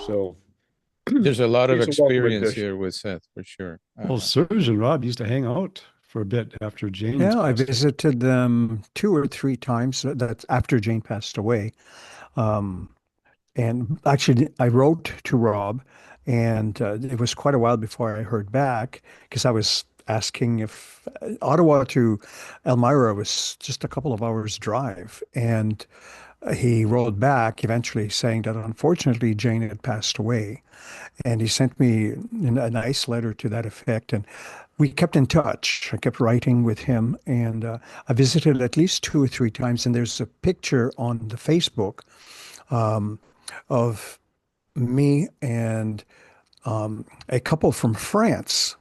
So There's a lot of he's a welcome experience addition. here with Seth, for sure. Well, Serge and Rob used to hang out for a bit after Jane's Yeah, I passed. visited them 2 or 3 times. That's after Jane passed away. Um, and actually, I wrote to Rob, and it was quite a while before I heard back because I was asking if Ottawa to Elmira was just a couple of hours drive. And he wrote back eventually saying that unfortunately Jane had passed away. And he sent me a nice letter to that effect. And we kept in touch. I kept writing with him. And I visited at least 2 or 3 times. And there's a picture on the Facebook um, of me and a couple from France.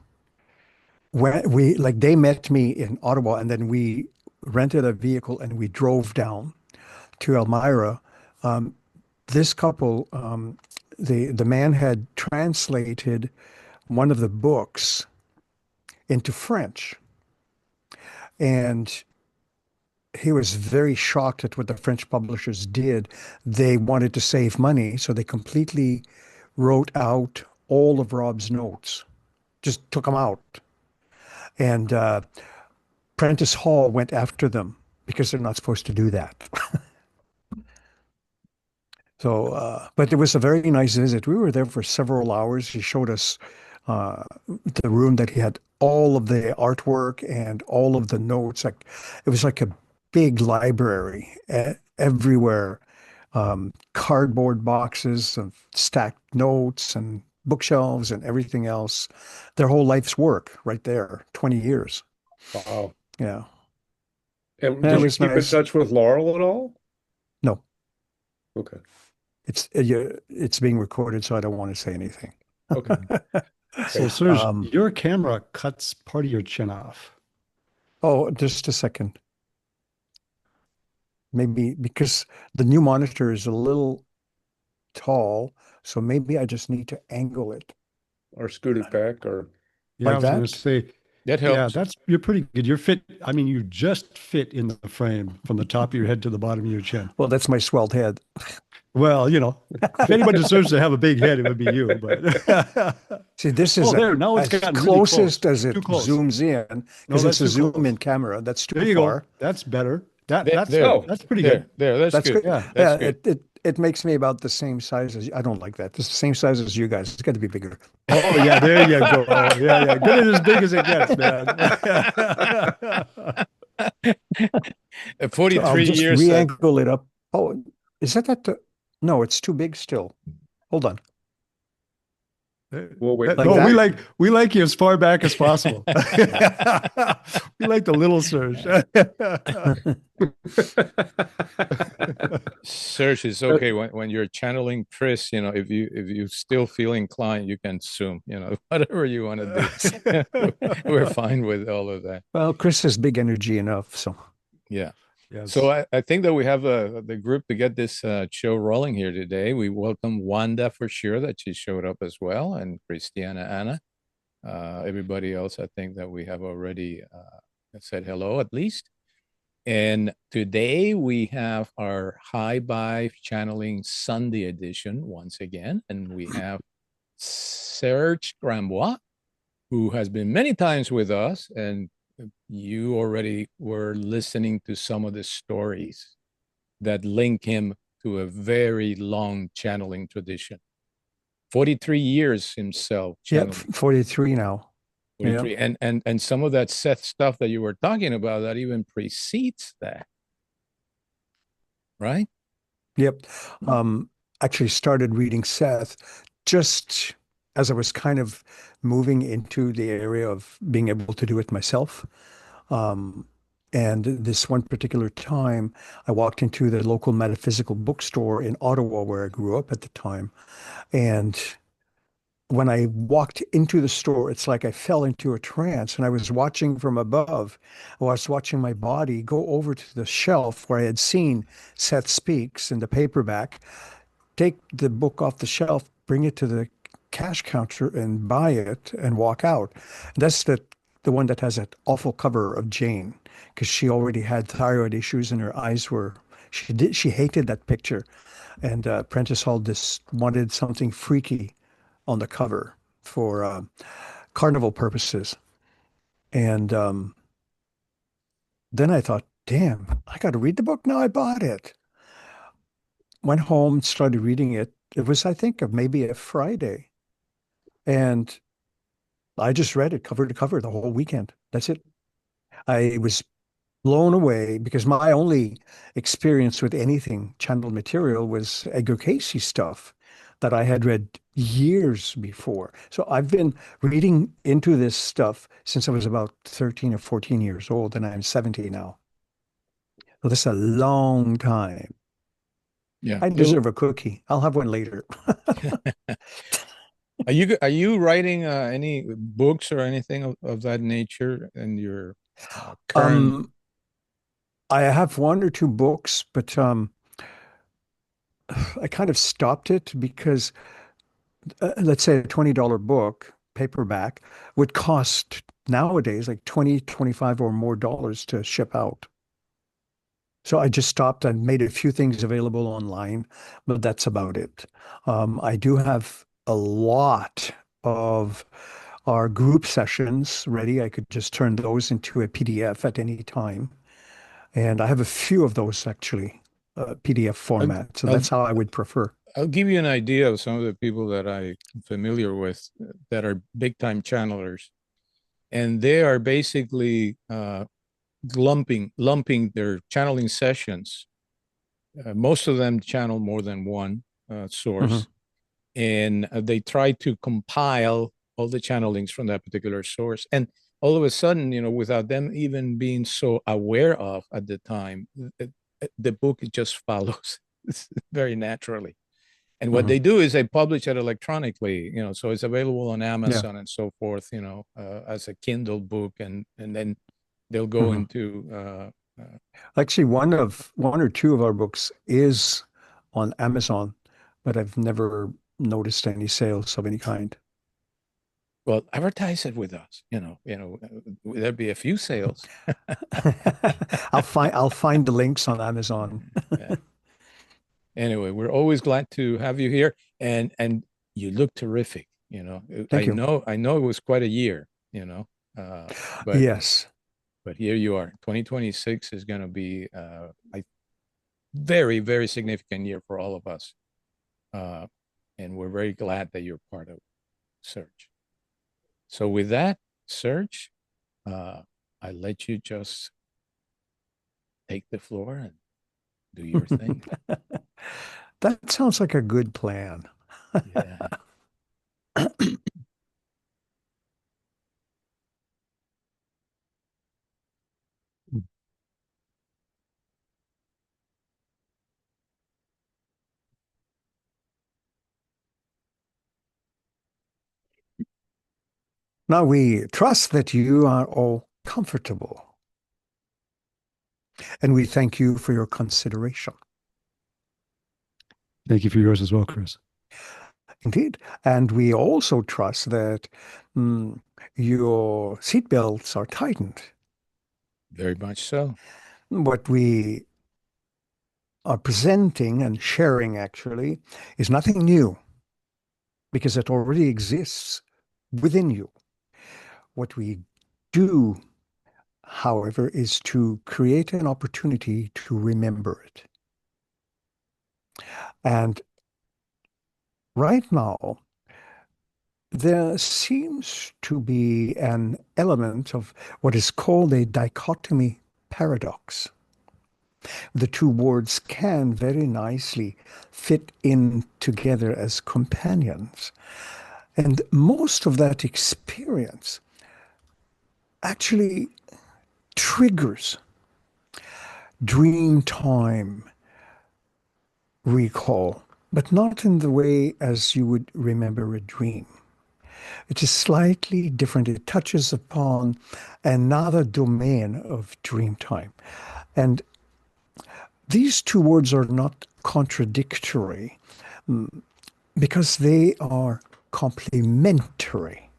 When we like they met me in Ottawa, and then we rented a vehicle and we drove down to Elmira. Um, this couple, the man had translated one of the books into French, and he was very shocked at what the French publishers did. They wanted to save money, so they completely wrote out all of Rob's notes, just took them out. And Prentice Hall went after them because they're not supposed to do that. So, but it was a very nice visit. We were there for several hours. He showed us the room that he had all of the artwork and all of the notes. Like it was like a big library everywhere. Cardboard boxes of stacked notes and bookshelves and everything else. Their whole life's work right there, 20 years. Wow. Yeah. And Yeah, did it you was keep in nice. touch with Laurel at all? No, Okay. it's being recorded, so I don't want to say anything. Okay. So, Serge, Um, your camera cuts part of your chin off. oh, just a second. Maybe because the new monitor is a little tall, so maybe I just need to angle it Or scoot it back or Yeah, I like was going to that. say, That yeah, helps. you're pretty good. You're fit. I mean, you just fit in the frame from the top of your head to the bottom of your chin. Well, that's my swelled head. Well, if anyone deserves to have a big head, it would be you. But See, this oh, is there, now it's as gotten really close. closest as it Too close. zooms in No, because that's it's a too zoom close. in camera. That's There too you go. far. That's better. That There, that's there, oh, that's pretty there, good. there. That's That's good. good. Yeah. That's Yeah, good. it makes me about the same size as you. I don't like that. It's the same size as you guys. It's got to be bigger. Oh yeah, there you go. Yeah, yeah. Get it as big as it gets, man. At So I'll 43 just years, re-angle it up. Oh, is that the? No, it's too big still. Hold on. we'll wait. Like No, that? we like you as far back as possible. We like the little Serge. Serge, it's okay when you're channeling Chris, if you still feel inclined, you can zoom, whatever you want to do. We're fine with all of that. Well, Chris has big energy enough, so Yeah. Yes. So I think that we have the group to get this show rolling here today. We welcome Wanda for sure that she showed up as well, and Christiana, Anna. Everybody else, I think that we have already said hello at least. And today we have our High Vibe Channeling Sunday edition once again. And we have Serge Grandbois, who has been many times with us. And you already were listening to some of the stories that link him to a very long channeling tradition. 43 years himself yeah, channeling. 43 now. 43. And some of that Seth stuff that you were talking about that even precedes that, right? Yep. Actually started reading Seth just as I was kind of moving into the area of being able to do it myself. And this one particular time, I walked into the local metaphysical bookstore in Ottawa, where I grew up at the time. And when I walked into the store, it's like I fell into a trance and I was watching from above. I was watching my body go over to the shelf where I had seen Seth Speaks in the paperback, take the book off the shelf, bring it to the cash counter and buy it and walk out. That's the one that has that awful cover of Jane, because she already had thyroid issues and her eyes were, she hated that picture. and Prentice Hall just wanted something freaky on the cover for carnival purposes. And then I thought, damn, I got to read the book now. I bought it. Went home, started reading it. It was, I think, maybe a Friday. And I just read it cover to cover the whole weekend. That's it. I was blown away because my only experience with anything channeled material was Edgar Casey stuff that I had read years before. So I've been reading into this stuff since I was about 13 or 14 years old, and I'm 70 now. So this is a long time. Yeah. I deserve a cookie. I'll have one later. Are you writing any books or anything of that nature in your current? I have one or two books, but I kind of stopped it because let's say a $20 book, paperback, would cost nowadays like 20, 25 or more dollars to ship out. So I just stopped and made a few things available online, but that's about it. I do have a lot of our group sessions ready. I could just turn those into a PDF at any time. And I have a few of those actually, PDF I'll, format. So I'll that's how I would prefer. I'll give you an idea of some of the people that I'm familiar with that are big time channelers, and they are basically lumping their channeling sessions. Most of them channel more than one source, and they try to compile all the channelings from that particular source. And all of a sudden, without them even being so aware of at the time, the book just follows very naturally. And what they do is they publish it electronically, so it's available on Amazon and so forth, as a Kindle book, and then they'll go into Actually, one or two of our books is on Amazon, but I've never noticed any sales of any kind. well, advertise it with us, there'd be a few sales. I'll find the links on Amazon. Yeah. Anyway, we're always glad to have you here, and you look terrific. Thank you. I know it was quite a year, but Yes. but here you are. 2026 is going to be a very, very significant year for all of us, and we're very glad that you're part of Serge. So with that, Serge, I let you just take the floor and do your thing. That sounds like a good plan. Yeah. Now we trust that you are all comfortable, and we thank you for your consideration. Thank you for yours as well, Kris. Indeed. And we also trust that your seatbelts are tightened. Very much so. What we are presenting and sharing actually is nothing new because it already exists within you. What we do, however, is to create an opportunity to remember it. And right now, there seems to be an element of what is called a dichotomy paradox. The two words can very nicely fit in together as companions. And most of that experience actually triggers dream time recall, but not in the way as you would remember a dream. It is slightly different. It touches upon another domain of dream time. And these two words are not contradictory because they are complementary.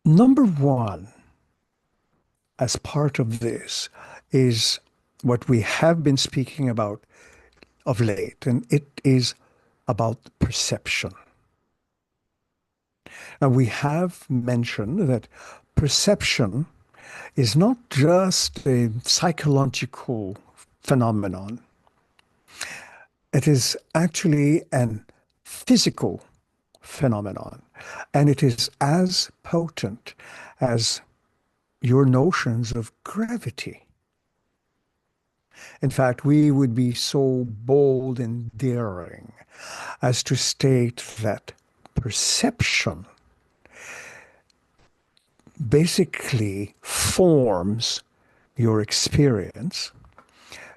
Number one, as part of this, is what we have been speaking about of late, and it is about perception. Now, we have mentioned that perception is not just a psychological phenomenon. It is actually an physical phenomenon, and it is as potent as your notions of gravity. In fact, we would be so bold and daring as to state that perception basically forms your experience.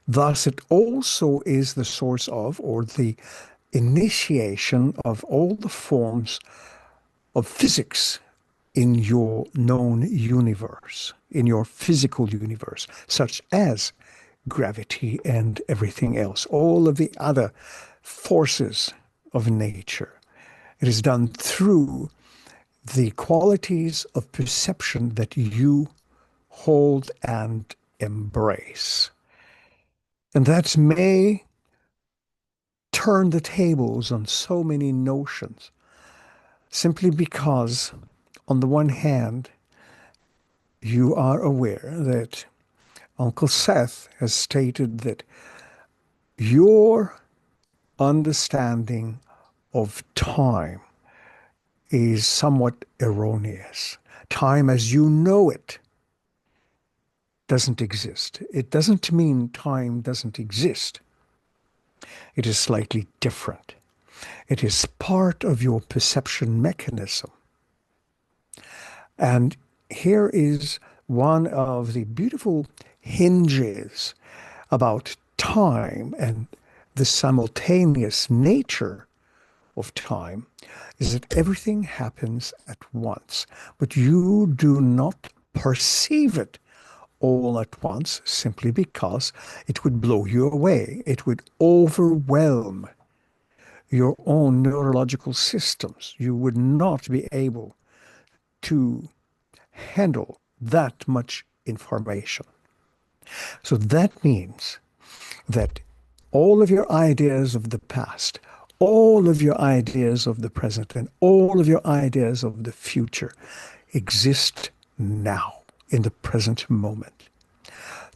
Thus, it also is the source of, or the initiation of, all the forms of physics in your known universe, in your physical universe, such as gravity and everything else, all of the other forces of nature. It is done through the qualities of perception that you hold and embrace. And that may turn the tables on so many notions, simply because, on the one hand, you are aware that Uncle Seth has stated that your understanding of time is somewhat erroneous. Time as you know it doesn't exist. It doesn't mean time doesn't exist. It is slightly different. It is part of your perception mechanism. And here is one of the beautiful hinges about time and the simultaneous nature of time is that everything happens at once, but you do not perceive it all at once simply because it would blow you away. It would overwhelm your own neurological systems. You would not be able to handle that much information. So that means that all of your ideas of the past, all of your ideas of the present, and all of your ideas of the future exist now, in the present moment,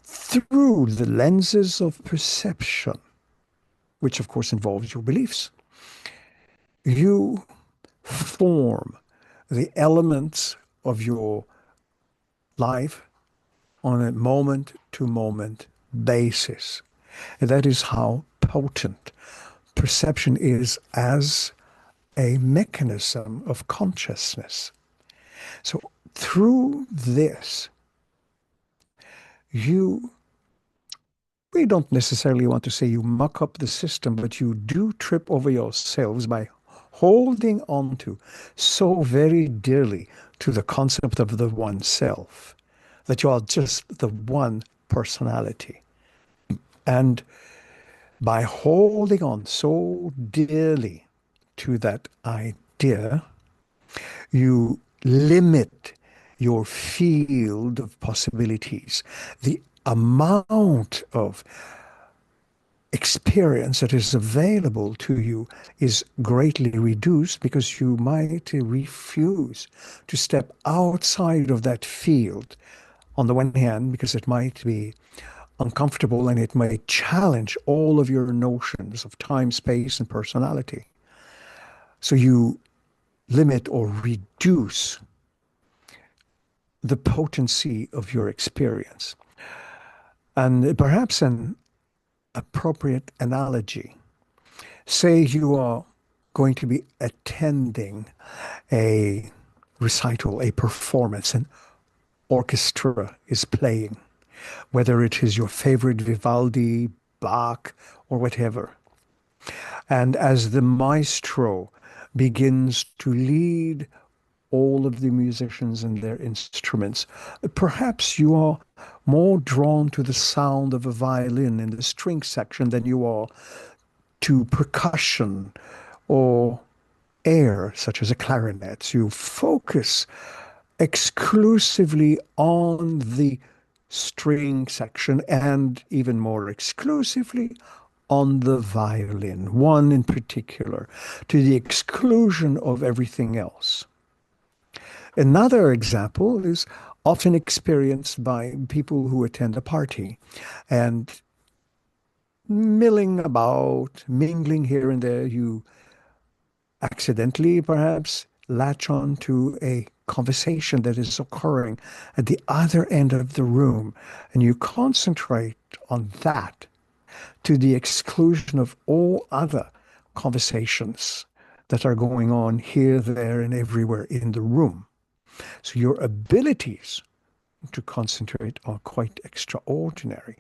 through the lenses of perception, which of course involves your beliefs. You form the elements of your life on a moment-to-moment basis. And that is how potent perception is as a mechanism of consciousness. So through this, we don't necessarily want to say you muck up the system, but you do trip over yourselves by holding on to so very dearly to the concept of the one self, that you are just the one personality. And by holding on so dearly to that idea, you limit your field of possibilities. The amount of experience that is available to you is greatly reduced because you might refuse to step outside of that field. On the one hand, because it might be uncomfortable and it might challenge all of your notions of time, space, and personality. So you limit or reduce the potency of your experience. And perhaps an appropriate analogy. Say you are going to be attending a recital, a performance, an orchestra is playing, whether it is your favorite Vivaldi, Bach, or whatever. And as the maestro begins to lead all of the musicians and their instruments, perhaps you are more drawn to the sound of a violin in the string section than you are to percussion or air, such as a clarinet. You focus exclusively on the string section, and even more exclusively on the violin, one in particular, to the exclusion of everything else. Another example is often experienced by people who attend a party and milling about, mingling here and there, you accidentally perhaps latch on to a conversation that is occurring at the other end of the room, and you concentrate on that to the exclusion of all other conversations that are going on here, there, and everywhere in the room. So your abilities to concentrate are quite extraordinary,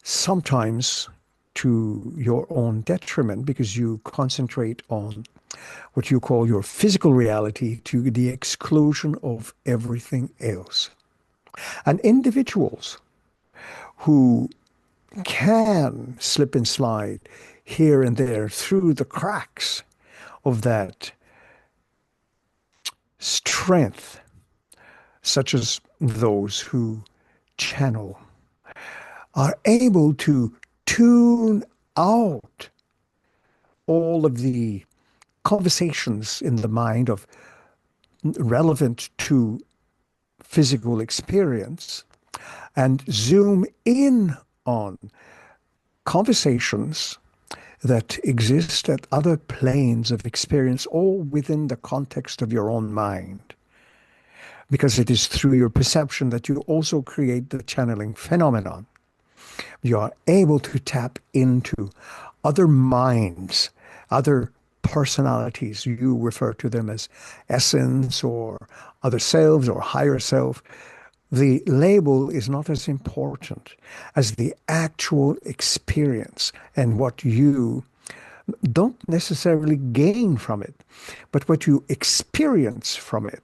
sometimes to your own detriment, because you concentrate on what you call your physical reality to the exclusion of everything else. And individuals who can slip and slide here and there through the cracks of that strength, such as those who channel, are able to tune out all of the conversations in the mind of relevant to physical experience and zoom in on conversations that exist at other planes of experience, all within the context of your own mind. Because it is through your perception that you also create the channeling phenomenon. You are able to tap into other minds, other personalities. You refer to them as essence or other selves or higher self. The label is not as important as the actual experience and what you don't necessarily gain from it, but what you experience from it.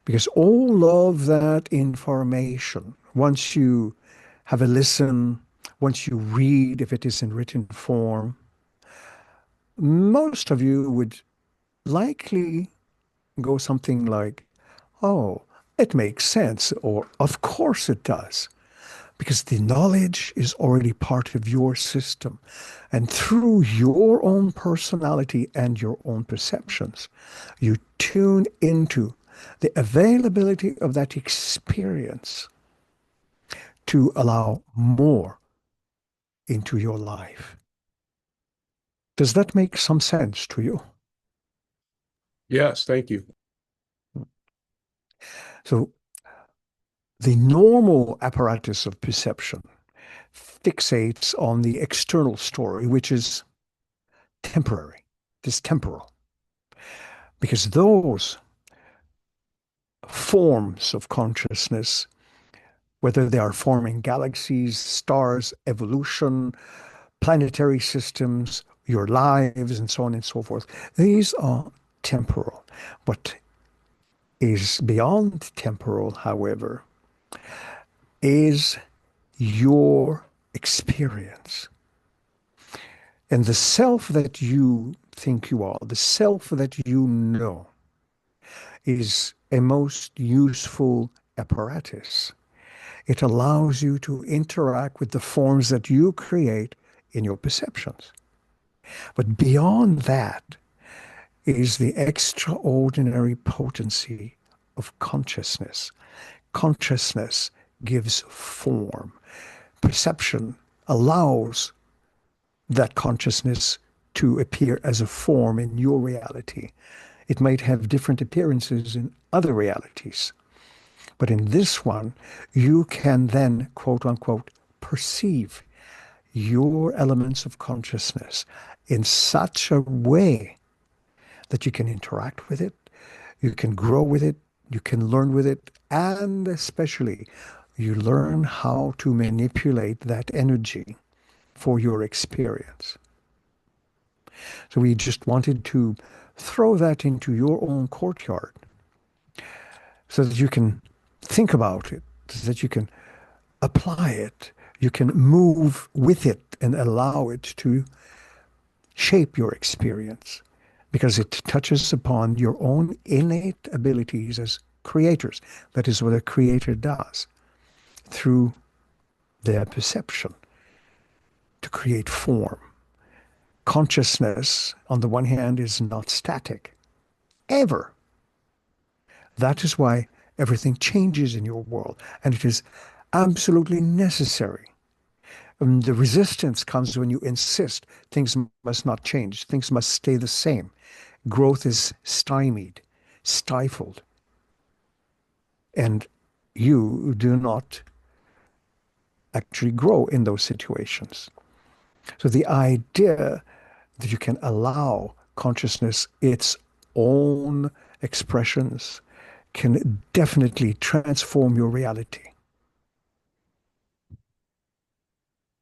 Because all of that information, once you have a listen, once you read, if it is in written form, most of you would likely go something like, oh, it makes sense, or of course it does, because the knowledge is already part of your system. And through your own personality and your own perceptions, you tune into the availability of that experience to allow more into your life. Does that make some sense to you? Yes, thank you. So the normal apparatus of perception fixates on the external story, which is temporary, it is temporal. Because those forms of consciousness, whether they are forming galaxies, stars, evolution, planetary systems, your lives, and so on and so forth, these are temporal. What is beyond temporal, however, is your experience. And the self that you think you are, the self that you know, is a most useful apparatus. It allows you to interact with the forms that you create in your perceptions. But beyond that is the extraordinary potency of consciousness. Consciousness gives form. Perception allows that consciousness to appear as a form in your reality. It might have different appearances in other realities. But in this one, you can then, quote unquote, perceive your elements of consciousness in such a way that you can interact with it, you can grow with it, you can learn with it, and especially you learn how to manipulate that energy for your experience. So we just wanted to throw that into your own courtyard so that you can think about it, so that you can apply it, you can move with it and allow it to shape your experience, because it touches upon your own innate abilities as creators. That is what a creator does. through their perception to create form. Consciousness, on the one hand, is not static, ever. That is why everything changes in your world, and it is absolutely necessary. The resistance comes when you insist things must not change, things must stay the same. Growth is stymied, stifled, and you do not actually grow in those situations. So the idea that you can allow consciousness its own expressions can definitely transform your reality.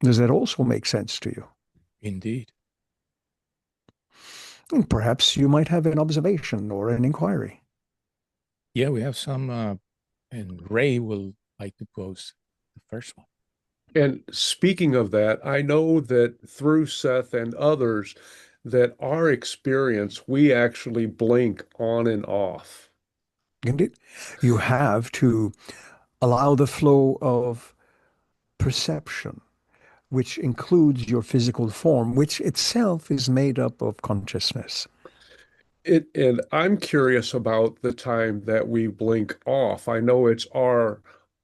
Does that also make sense to you? Indeed. And perhaps you might have an observation or an inquiry. Yeah, we have some, and Ray will like to pose the first one. And speaking of that, I know that through Seth and others, that our experience, we actually blink on and off. Indeed, you have to allow the flow of perception, which includes your physical form, which itself is made up of consciousness. And I'm curious about the time that we blink off. I know it's our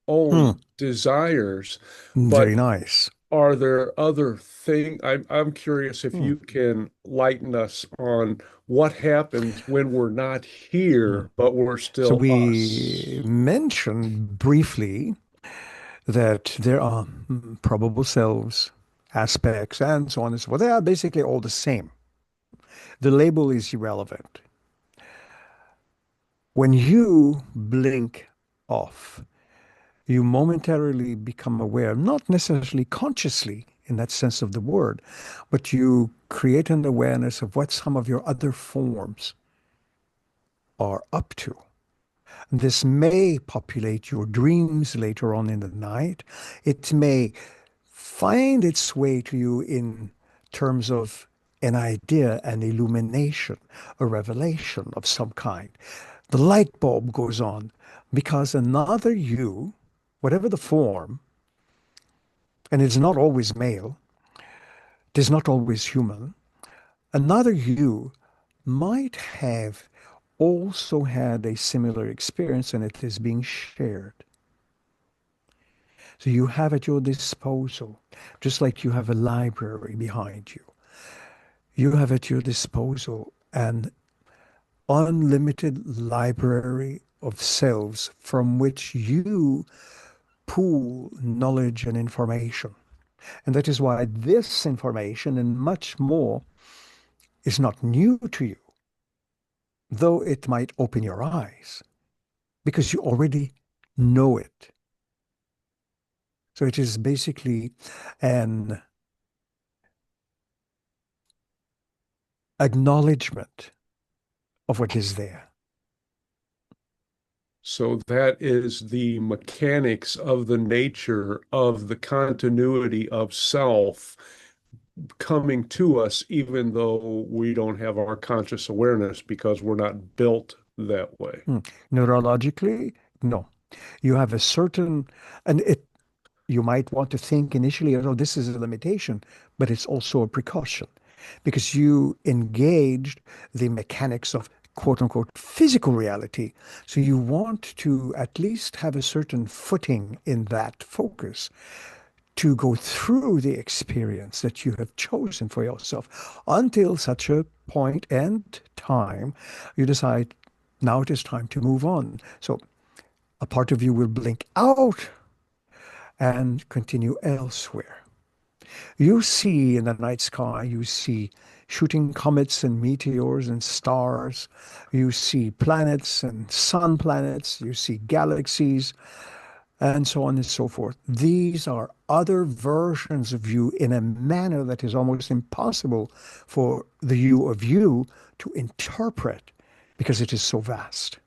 own desires, but Very nice. are there other things? I'm curious if you can lighten us on what happens when we're not here, but we're So still we us. mentioned briefly that there are probable selves, aspects, and so on and so forth. They are basically all the same. The label is irrelevant. When you blink off, you momentarily become aware, not necessarily consciously in that sense of the word, but you create an awareness of what some of your other forms are up to. This may populate your dreams later on in the night. It may find its way to you in terms of an idea, an illumination, a revelation of some kind. The light bulb goes on because another you, whatever the form, and it's not always male, it is not always human, another you might have also had a similar experience and it is being shared. So you have at your disposal, just like you have a library behind you, you have at your disposal an unlimited library of selves from which you pool knowledge and information. And that is why this information and much more is not new to you, though it might open your eyes, because you already know it. So it is basically an acknowledgement of what is there. So that is the mechanics of the nature of the continuity of self coming to us, even though we don't have our conscious awareness because we're not built that way. Neurologically, no. You have a certain, and it, you might want to think initially, oh, this is a limitation, but it's also a precaution because you engaged the mechanics of quote unquote physical reality. So you want to at least have a certain footing in that focus to go through the experience that you have chosen for yourself until such a point and time you decide now it is time to move on. So a part of you will blink out and continue elsewhere. You see in the night sky, you see shooting comets and meteors and stars. You see planets and sun planets. You see galaxies and so on and so forth. These are other versions of you in a manner that is almost impossible for the you of you to interpret because it is so vast.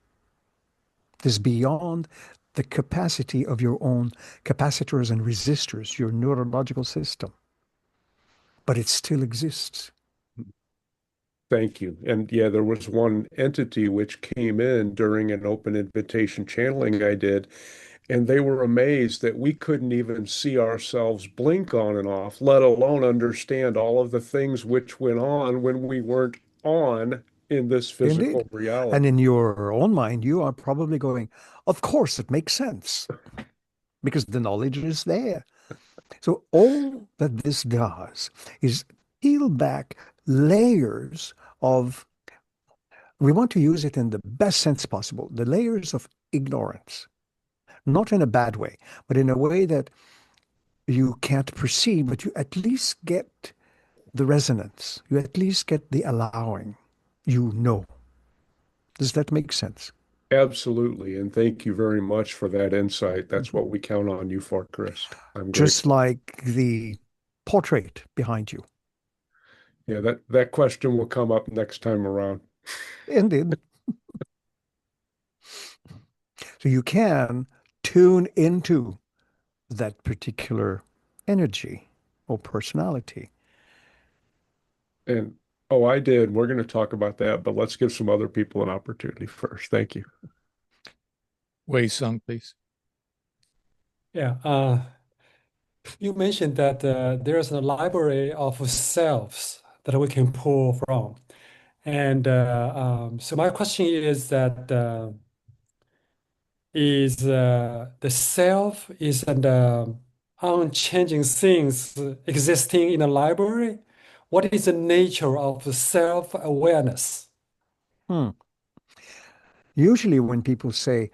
It is beyond the capacity of your own capacitors and resistors, your neurological system. But it still exists. Thank you. And yeah, there was one entity which came in during an open invitation channeling I did, And they were amazed that we couldn't even see ourselves blink on and off, let alone understand all of the things which went on when we weren't on in this Indeed. physical And reality. in your own mind, you are probably going, of course, it makes sense because the knowledge is there. So all that this does is peel back layers of, we want to use it in the best sense possible, the layers of ignorance, not in a bad way, but in a way that you can't perceive, but you at least get the resonance. You at least get the allowing. You know. Does that make sense? Absolutely. And thank you very much for that insight. That's what we count on you for, Kris. I'm Just grateful. like the portrait behind you. Yeah, that question will come up next time around. Indeed. So you can tune into that particular energy or personality. And oh, I did. We're going to talk about that, but let's give some other people an opportunity first. Thank you. Wei Sung, please. Yeah, you mentioned that there's a library of selves that we can pull from. And so my question is that is the self is an unchanging things existing in a library? What is the nature of self-awareness? Hmm. Usually, when people say,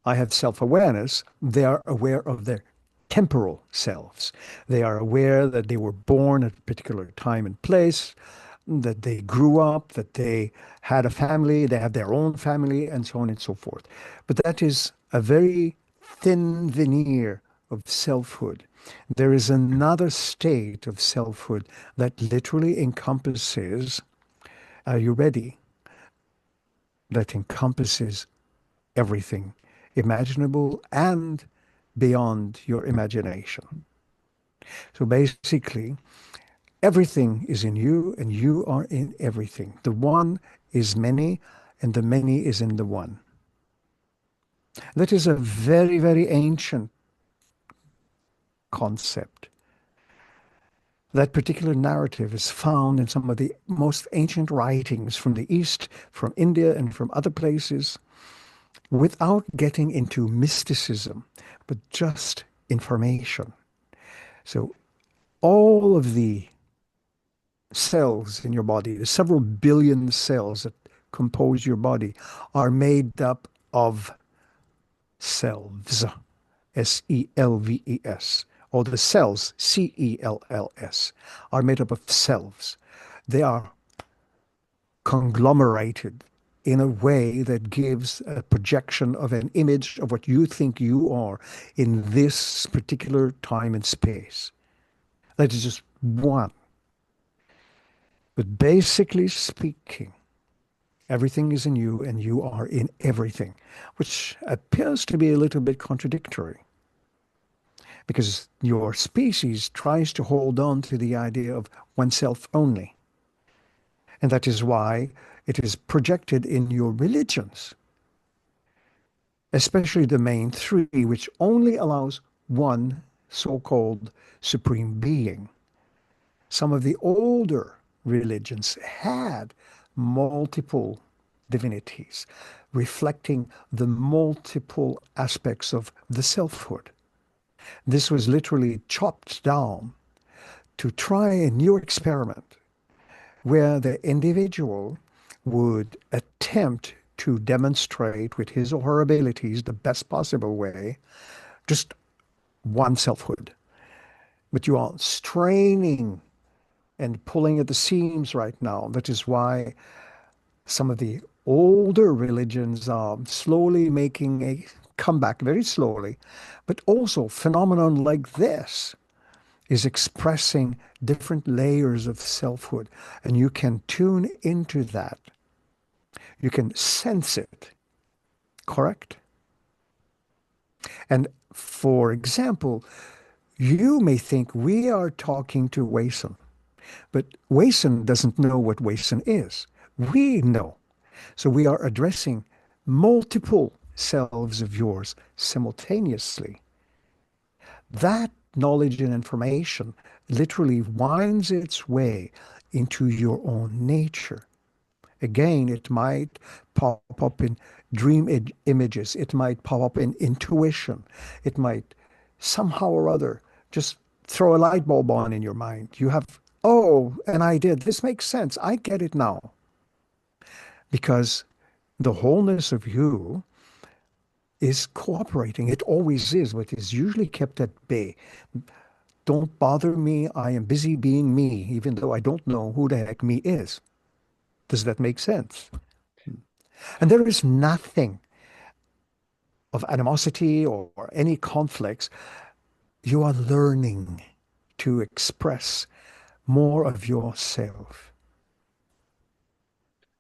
I have self awareness, they are aware of their temporal selves. They are aware that they were born at a particular time and place, that they grew up, that they had a family, they have their own family, and so on and so forth. But that is a very thin veneer of selfhood. There is another state of selfhood that literally encompasses, are you ready? That encompasses everything imaginable and beyond your imagination. So basically, everything is in you and you are in everything. The one is many and the many is in the one. That is a very, very ancient concept. That particular narrative is found in some of the most ancient writings from the East, from India, and from other places, without getting into mysticism, but just information. So all of the cells in your body, the several billion cells that compose your body, are made up of selves, Selves, or the cells, cells, are made up of selves. They are conglomerated in a way that gives a projection of an image of what you think you are in this particular time and space. That is just one. But basically speaking, everything is in you and you are in everything, which appears to be a little bit contradictory because your species tries to hold on to the idea of oneself only. And that is why it is projected in your religions, especially the main three, which only allows one so-called supreme being. Some of the older religions had multiple divinities, reflecting the multiple aspects of the selfhood. This was literally chopped down to try a new experiment where the individual would attempt to demonstrate with his or her abilities the best possible way just one selfhood. But you are straining and pulling at the seams right now. That is why some of the older religions are slowly making a comeback, very slowly. But also, phenomenon like this is expressing different layers of selfhood, and you can tune into that. You can sense it, correct? And for example, you may think we are talking to Wason, but Wason doesn't know what Wason is. We know. So we are addressing multiple selves of yours simultaneously. That knowledge and information literally winds its way into your own nature. Again, it might pop up in images. It might pop up in intuition. It might somehow or other just throw a light bulb on in your mind. You have, oh, an idea. This makes sense. I get it now. Because the wholeness of you is cooperating. It always is, but is usually kept at bay. Don't bother me. I am busy being me, even though I don't know who the heck me is. Does that make sense? And there is nothing of animosity or any conflicts. You are learning to express more of yourself.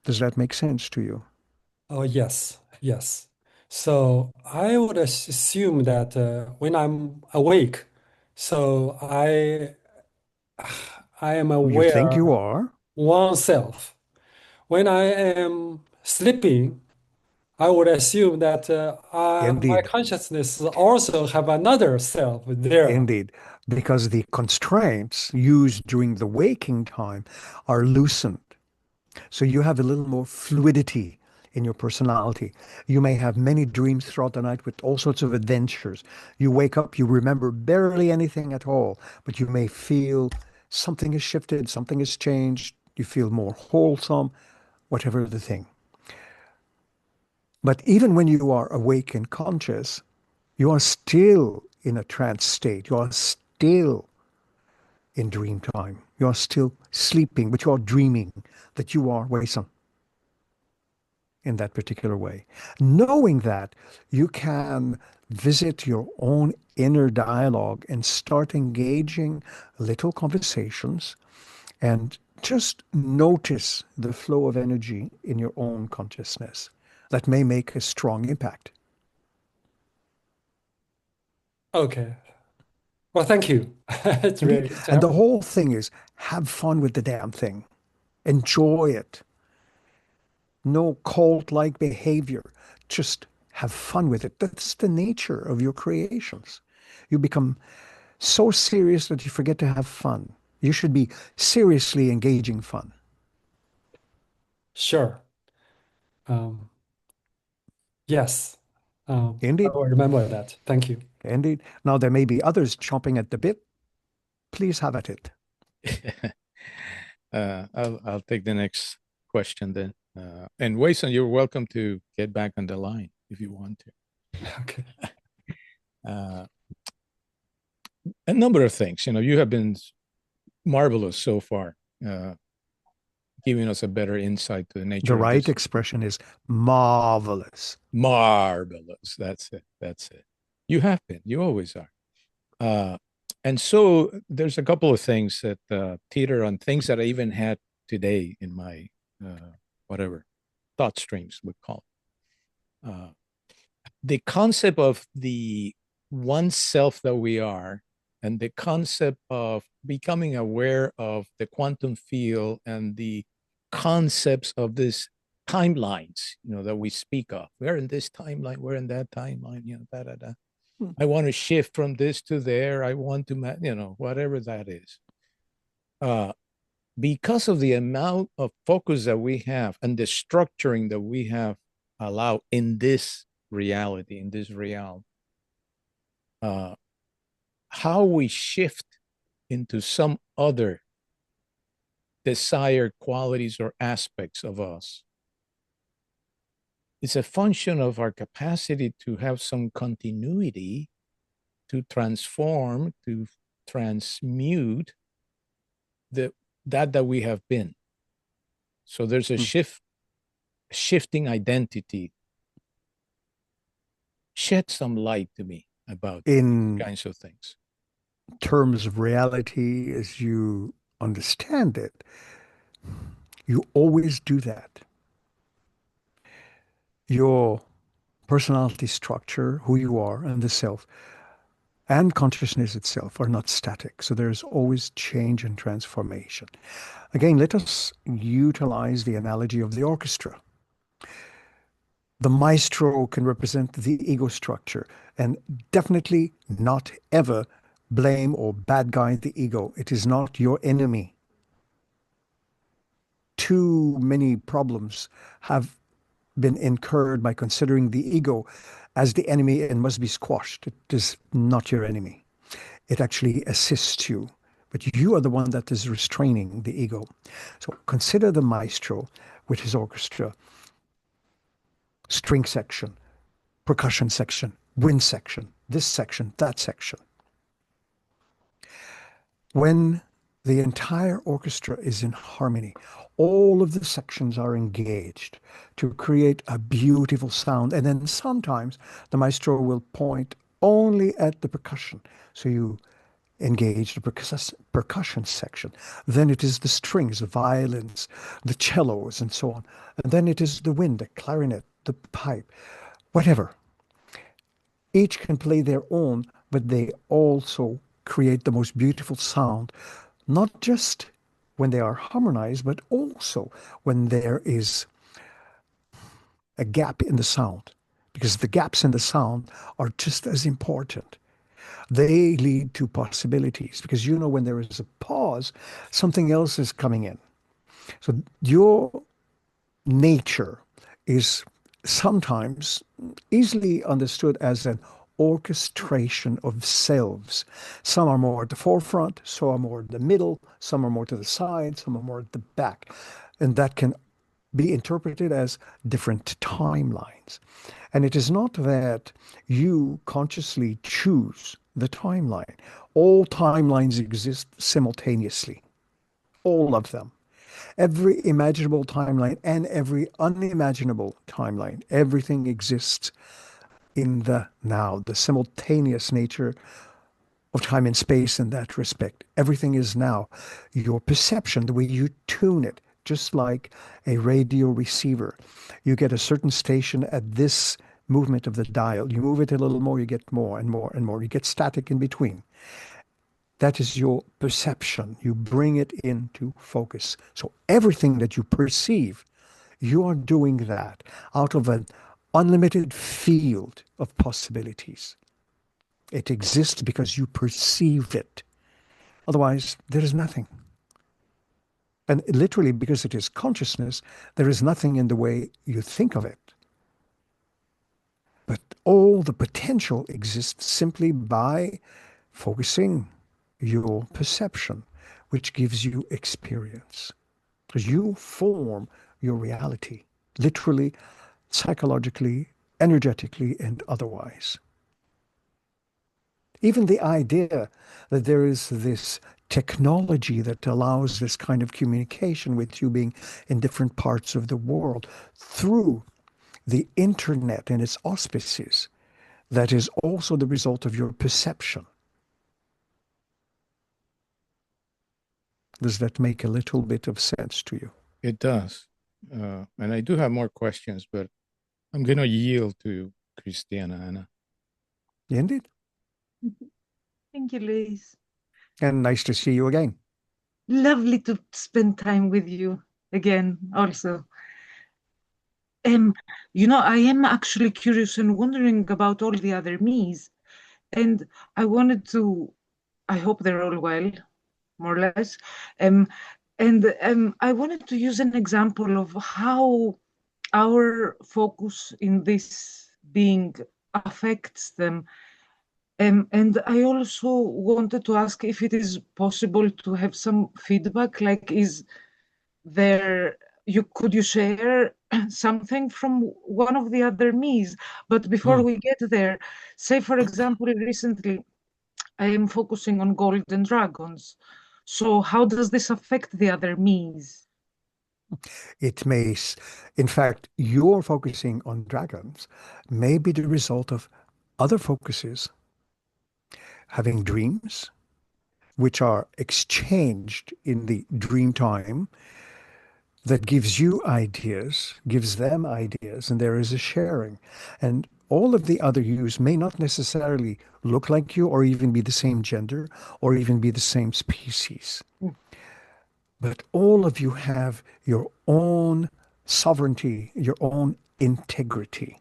Does that make sense to you? Oh, yes, yes. So I would assume that when I'm awake, so I am You think aware you are? oneself. When I am sleeping, I would assume that my Indeed. consciousness also have another self there. Indeed. Because the constraints used during the waking time are loosened. So you have a little more fluidity in your personality. You may have many dreams throughout the night with all sorts of adventures. You wake up, you remember barely anything at all, but you may feel something has shifted, something has changed. You feel more wholesome, whatever the thing. But even when you are awake and conscious, you are still in a trance state. You are still in dream time. You are still sleeping, but you are dreaming that you are Wei-san in that particular way. Knowing that, you can visit your own inner dialogue and start engaging little conversations and just notice the flow of energy in your own consciousness. That may make a strong impact. Okay. Well, thank you. It's Indeed. really it's And the helpful. whole thing is have fun with the damn thing. Enjoy it. No cult-like behavior. Just have fun with it. That's the nature of your creations. You become so serious that you forget to have fun. You should be seriously engaging fun. Sure. Um, yes. I Indeed. will remember that. Thank you. Indeed. Now, there may be others chomping at the bit. Please have at it. I'll take the next question then. And Wei-san, you're welcome to get back on the line if you want to. Okay. Uh, a number of things. You have been marvelous so far, giving us a better insight to the nature The of right this. expression is marvelous. Marvelous. That's it. That's it. You have been. You always are. And so there's a couple of things that teeter on things that I even had today in my whatever thought streams we call it. The concept of the one self that we are, and the concept of becoming aware of the quantum field and the concepts of these timelines, that we speak of. We're in this timeline, we're in that timeline, da da da. I want to shift from this to there. I want to, whatever that is. Because of the amount of focus that we have and the structuring that we have allowed in this reality, in this realm, how we shift into some other desired qualities or aspects of us. It's a function of our capacity to have some continuity, to transform, to transmute that we have been. So there's a shifting identity. Shed some light to me about In these kinds of things. terms of reality, as you understand it, you always do that. Your personality structure, who you are, and the self, and consciousness itself are not static. So there's always change and transformation. Again, let us utilize the analogy of the orchestra. The maestro can represent the ego structure, and definitely not ever blame or bad guy the ego. It is not your enemy. Too many problems have been incurred by considering the ego as the enemy and must be squashed. It is not your enemy. It actually assists you, but you are the one that is restraining the ego. So consider the maestro with his orchestra, string section, percussion section, wind section, this section, that section. When the entire orchestra is in harmony, all of the sections are engaged to create a beautiful sound. And then sometimes the maestro will point only at the percussion. So you engage the percussion section. Then it is the strings, the violins, the cellos, and so on. And then it is the wind, the clarinet, the pipe, whatever. Each can play their own, but they also create the most beautiful sound, not just when they are harmonized, but also when there is a gap in the sound, because the gaps in the sound are just as important. They lead to possibilities, because you know when there is a pause, something else is coming in. So your nature is sometimes easily understood as an orchestration of selves. Some are more at the forefront, some are more at the middle, some are more to the side, some are more at the back. And that can be interpreted as different timelines. And it is not that you consciously choose the timeline. All timelines exist simultaneously, all of them. Every imaginable timeline and every unimaginable timeline, everything exists in the now, the simultaneous nature of time and space in that respect. Everything is now. Your perception, the way you tune it, just like a radio receiver. You get a certain station at this movement of the dial. You move it a little more, you get more and more and more. You get static in between. That is your perception. You bring it into focus. So everything that you perceive, you are doing that out of an unlimited field of possibilities. It exists because you perceive it. Otherwise, there is nothing. And literally, because it is consciousness, there is nothing in the way you think of it. But all the potential exists simply by focusing your perception, which gives you experience. Because you form your reality, literally, psychologically, energetically, and otherwise. Even the idea that there is this technology that allows this kind of communication with you being in different parts of the world through the internet and its auspices, that is also the result of your perception. Does that make a little bit of sense to you? It does. And I do have more questions, but I'm going to yield to Christiana, Anna. Indeed. Thank you, Luis. And nice to see you again. Lovely to spend time with you again also. I am actually curious and wondering about all the other me's. And I hope they're all well, more or less. I wanted to use an example of how our focus in this being affects them. And I also wanted to ask if it is possible to have some feedback, like could you share something from one of the other me's? But before we get there, say for example, recently I am focusing on golden dragons. So how does this affect the other me's? It may, in fact, your focusing on dragons may be the result of other focuses, having dreams, which are exchanged in the dream time, that gives you ideas, gives them ideas, and there is a sharing. And all of the other yous may not necessarily look like you or even be the same gender or even be the same species. But all of you have your own sovereignty, your own integrity.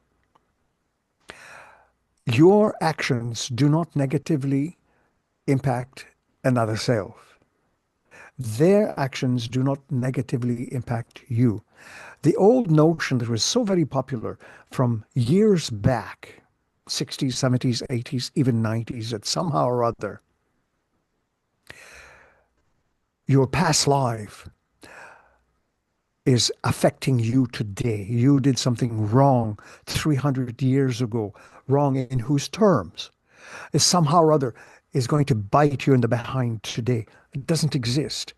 Your actions do not negatively impact another self. Their actions do not negatively impact you. The old notion that was so very popular from years back, 60s, 70s, 80s, even 90s, that somehow or other, your past life is affecting you today. You did something wrong 300 years ago. Wrong in whose terms? Is somehow or other is going to bite you in the behind today. It doesn't exist.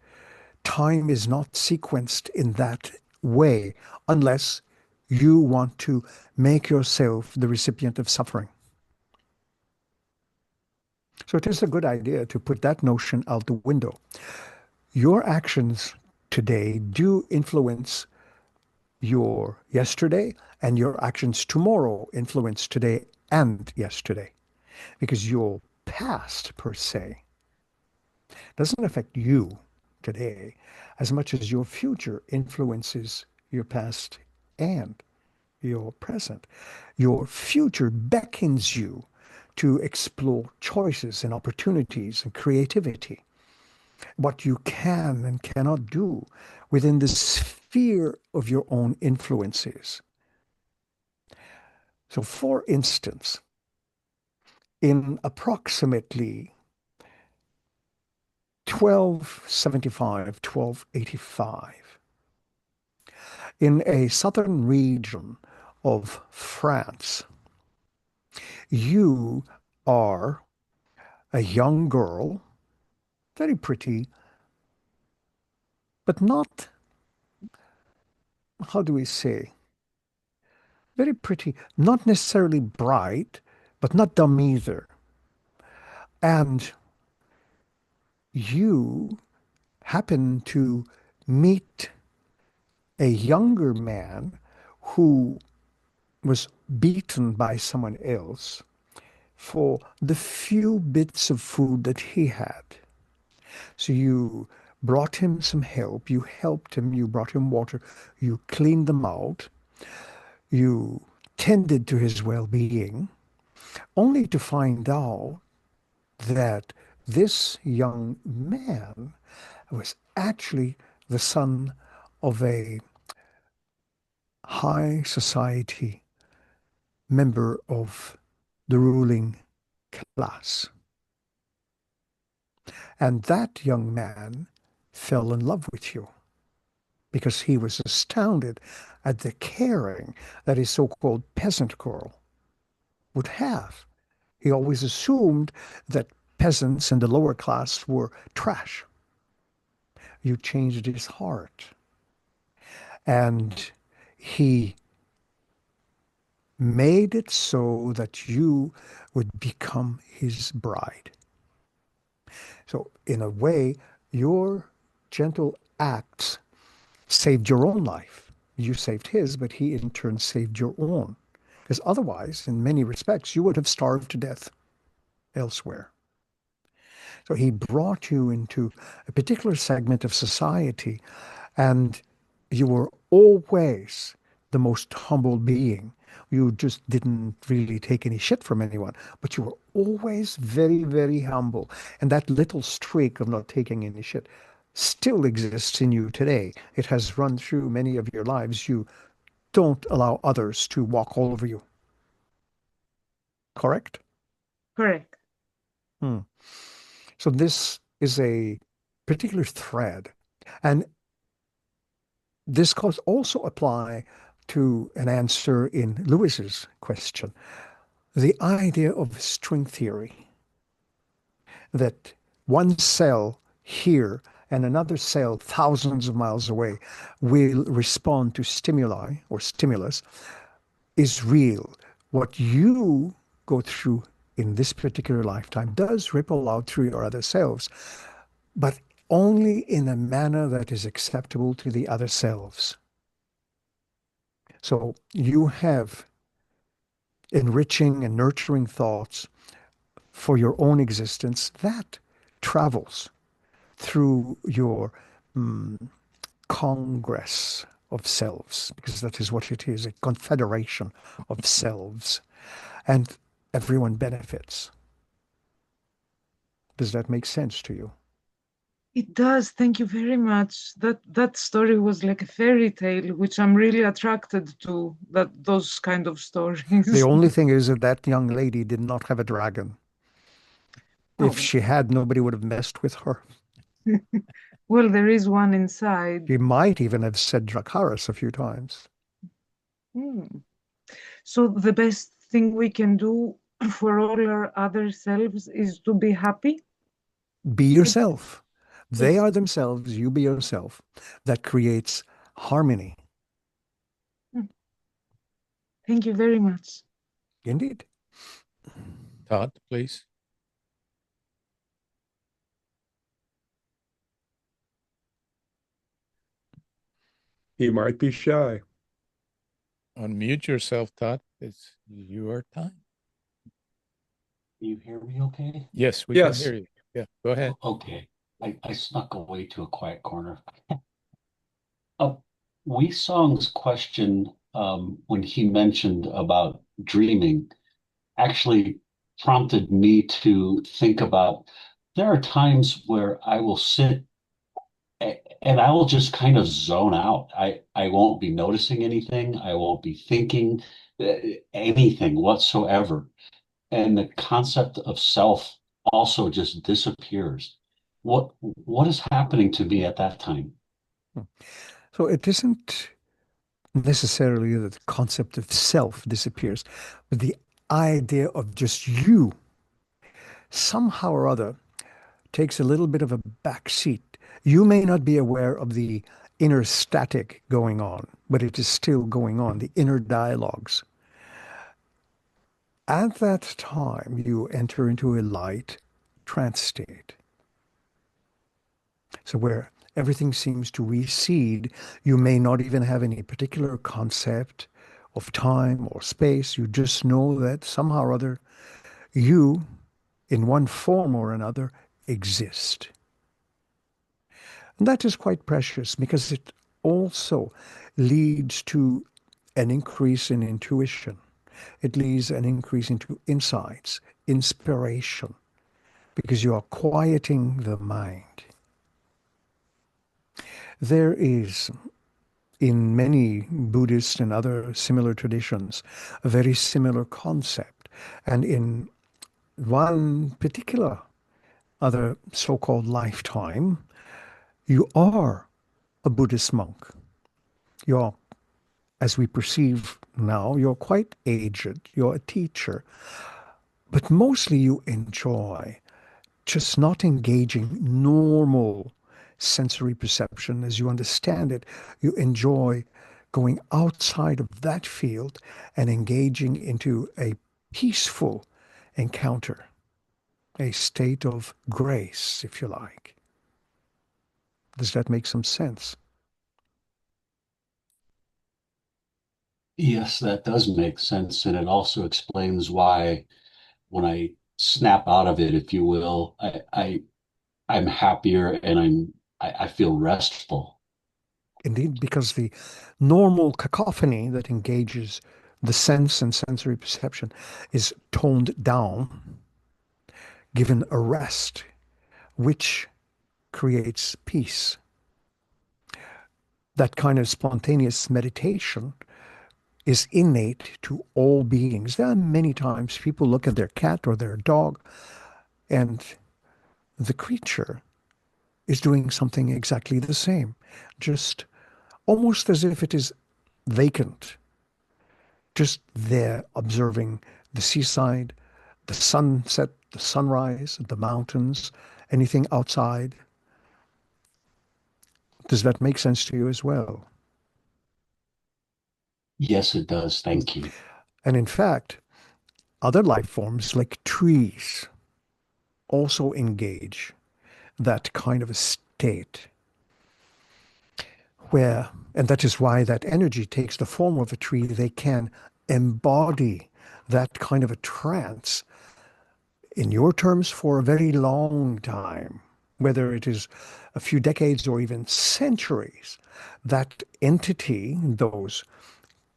Time is not sequenced in that way unless you want to make yourself the recipient of suffering. So it is a good idea to put that notion out the window. Your actions today do influence your yesterday, and your actions tomorrow influence today and yesterday, because your past per se doesn't affect you today as much as your future influences your past and your present. Your future beckons you to explore choices and opportunities and creativity, what you can and cannot do within the sphere of your own influences. So, for instance, in approximately 1275, 1285, in a southern region of France, you are a young girl, very pretty, but not, how do we say, very pretty, not necessarily bright, but not dumb either. And you happen to meet a younger man who was beaten by someone else for the few bits of food that he had. So you brought him some help, you helped him, you brought him water, you cleaned them out, you tended to his well-being, only to find out that this young man was actually the son of a high society member of the ruling class. And that young man fell in love with you because he was astounded at the caring that his so-called peasant girl would have. He always assumed that peasants in the lower class were trash. You changed his heart. And he made it so that you would become his bride. So in a way, your gentle acts saved your own life. You saved his, but he in turn saved your own. Because otherwise, in many respects, you would have starved to death elsewhere. So he brought you into a particular segment of society, and you were always the most humble being. You just didn't really take any shit from anyone, but you were always very, very humble. And that little streak of not taking any shit still exists in you today. It has run through many of your lives. You don't allow others to walk all over you. Correct? Correct. Hmm. So this is a particular thread. And this could also apply to an answer in Lewis's question. The idea of string theory, that one cell here and another cell thousands of miles away will respond to stimuli or stimulus, is real. What you go through in this particular lifetime does ripple out through your other selves, but only in a manner that is acceptable to the other selves. So you have enriching and nurturing thoughts for your own existence that travels through your congress of selves, because that is what it is, a confederation of selves, and everyone benefits. Does that make sense to you? It does. Thank you very much. That story was like a fairy tale, which I'm really attracted to, those kind of stories. The only thing is that that young lady did not have a dragon. If Oh, she had, nobody would have messed with her. well, there is one inside. She might even have said Dracarys a few times. Hmm. So the best thing we can do for all our other selves is to be happy. Be yourself. They Yes. are themselves, you be yourself. That creates harmony. Hmm. Thank you very much. Indeed. Todd, please. He might be shy. Unmute yourself, Todd. It's your time. Can you hear me okay? Yes, we can Yes. hear you. Yeah, go ahead. Okay. I snuck away to a quiet corner. Uh, Wee Song's question when he mentioned about dreaming actually prompted me to think about there are times where I will sit and I will just kind of zone out. I won't be noticing anything. I won't be thinking uh, anything whatsoever. And the concept of self also just disappears. What is happening to me at that time? So it isn't necessarily that the concept of self disappears, but the idea of just you somehow or other takes a little bit of a back seat. You may not be aware of the inner static going on, but it is still going on, the inner dialogues. At that time, you enter into a light trance state. So where everything seems to recede, you may not even have any particular concept of time or space. You just know that somehow or other, you, in one form or another, exist. And that is quite precious because it also leads to an increase in intuition. It leads an increase into insights, inspiration, because you are quieting the mind. There is, in many Buddhist and other similar traditions, a very similar concept. And in one particular other so-called lifetime, you are a Buddhist monk. You're, as we perceive now, you're quite aged. You're a teacher. But mostly you enjoy just not engaging normal sensory perception as you understand it. You enjoy going outside of that field and engaging into a peaceful encounter, a state of grace, if you like. Does that make some sense? Yes, that does make sense. And it also explains why when I snap out of it, if you will, I'm happier and I feel restful. Indeed, because the normal cacophony that engages the sense and sensory perception is toned down, given a rest, which creates peace. That kind of spontaneous meditation is innate to all beings. There are many times people look at their cat or their dog, and the creature is doing something exactly the same, just almost as if it is vacant, just there observing the seaside, the sunset, the sunrise, the mountains, anything outside. Does that make sense to you as well? Yes, it does. Thank you. And in fact, other life forms like trees also engage that kind of a state where, and that is why that energy takes the form of a tree, they can embody that kind of a trance, in your terms, for a very long time. whether it is a few decades or even centuries, that entity, those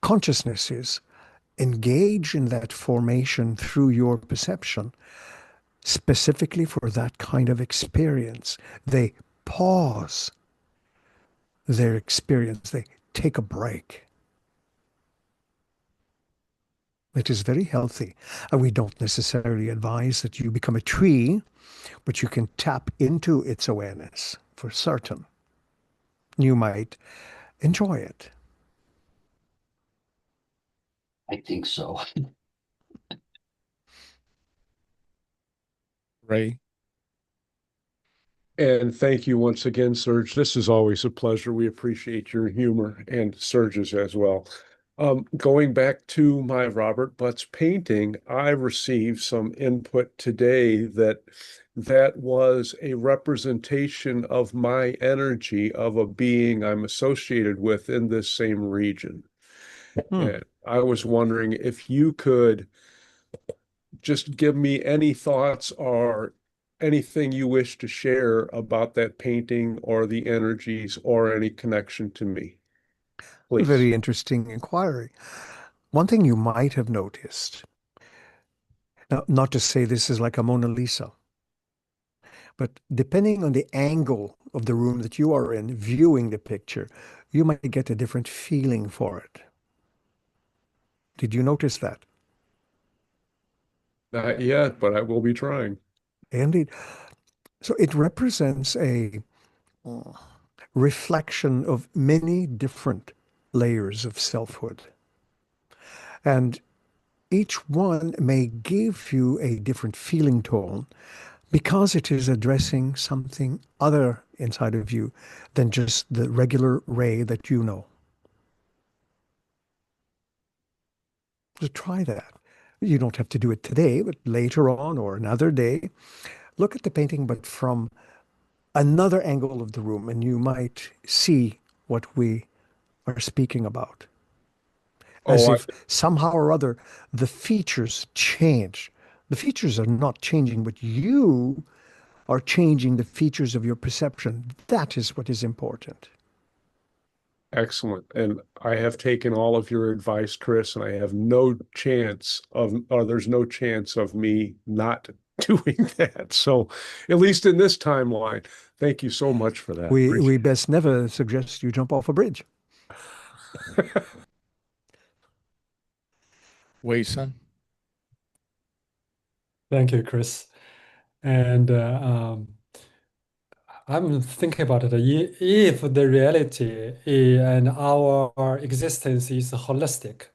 consciousnesses, engage in that formation through your perception, specifically for that kind of experience. They pause their experience, they take a break. It is very healthy. And we don't necessarily advise that you become a tree, but you can tap into its awareness for certain. You might enjoy it. I think so. Ray. And thank you once again, Serge. This is always a pleasure. We appreciate your humor and Serge's as well. Going back to my Robert Butts painting, I received some input today that was a representation of my energy of a being I'm associated with in this same region. And I was wondering if you could just give me any thoughts or anything you wish to share about that painting or the energies or any connection to me, please. Very interesting inquiry. One thing you might have noticed, now, not to say this is like a Mona Lisa, but depending on the angle of the room that you are in, viewing the picture, you might get a different feeling for it. Did you notice that? Not yet, but I will be trying. Indeed. So it represents a reflection of many different layers of selfhood. And each one may give you a different feeling tone because it is addressing something other inside of you than just the regular Ray that you know. So try that. You don't have to do it today, but later on or another day, look at the painting, but from another angle of the room, and you might see what we are speaking about. As Oh, if somehow or other the features change. The features are not changing, but you are changing the features of your perception. That is what is important. excellent. And I have taken all of your advice, Kris, and I have no chance of, or there's no chance of me not doing that. So, at least in this timeline, thank you so much for that. We best never suggest you jump off a bridge. Wei-san. Thank you, Kris. And I'm thinking about it. If the reality and our existence is holistic,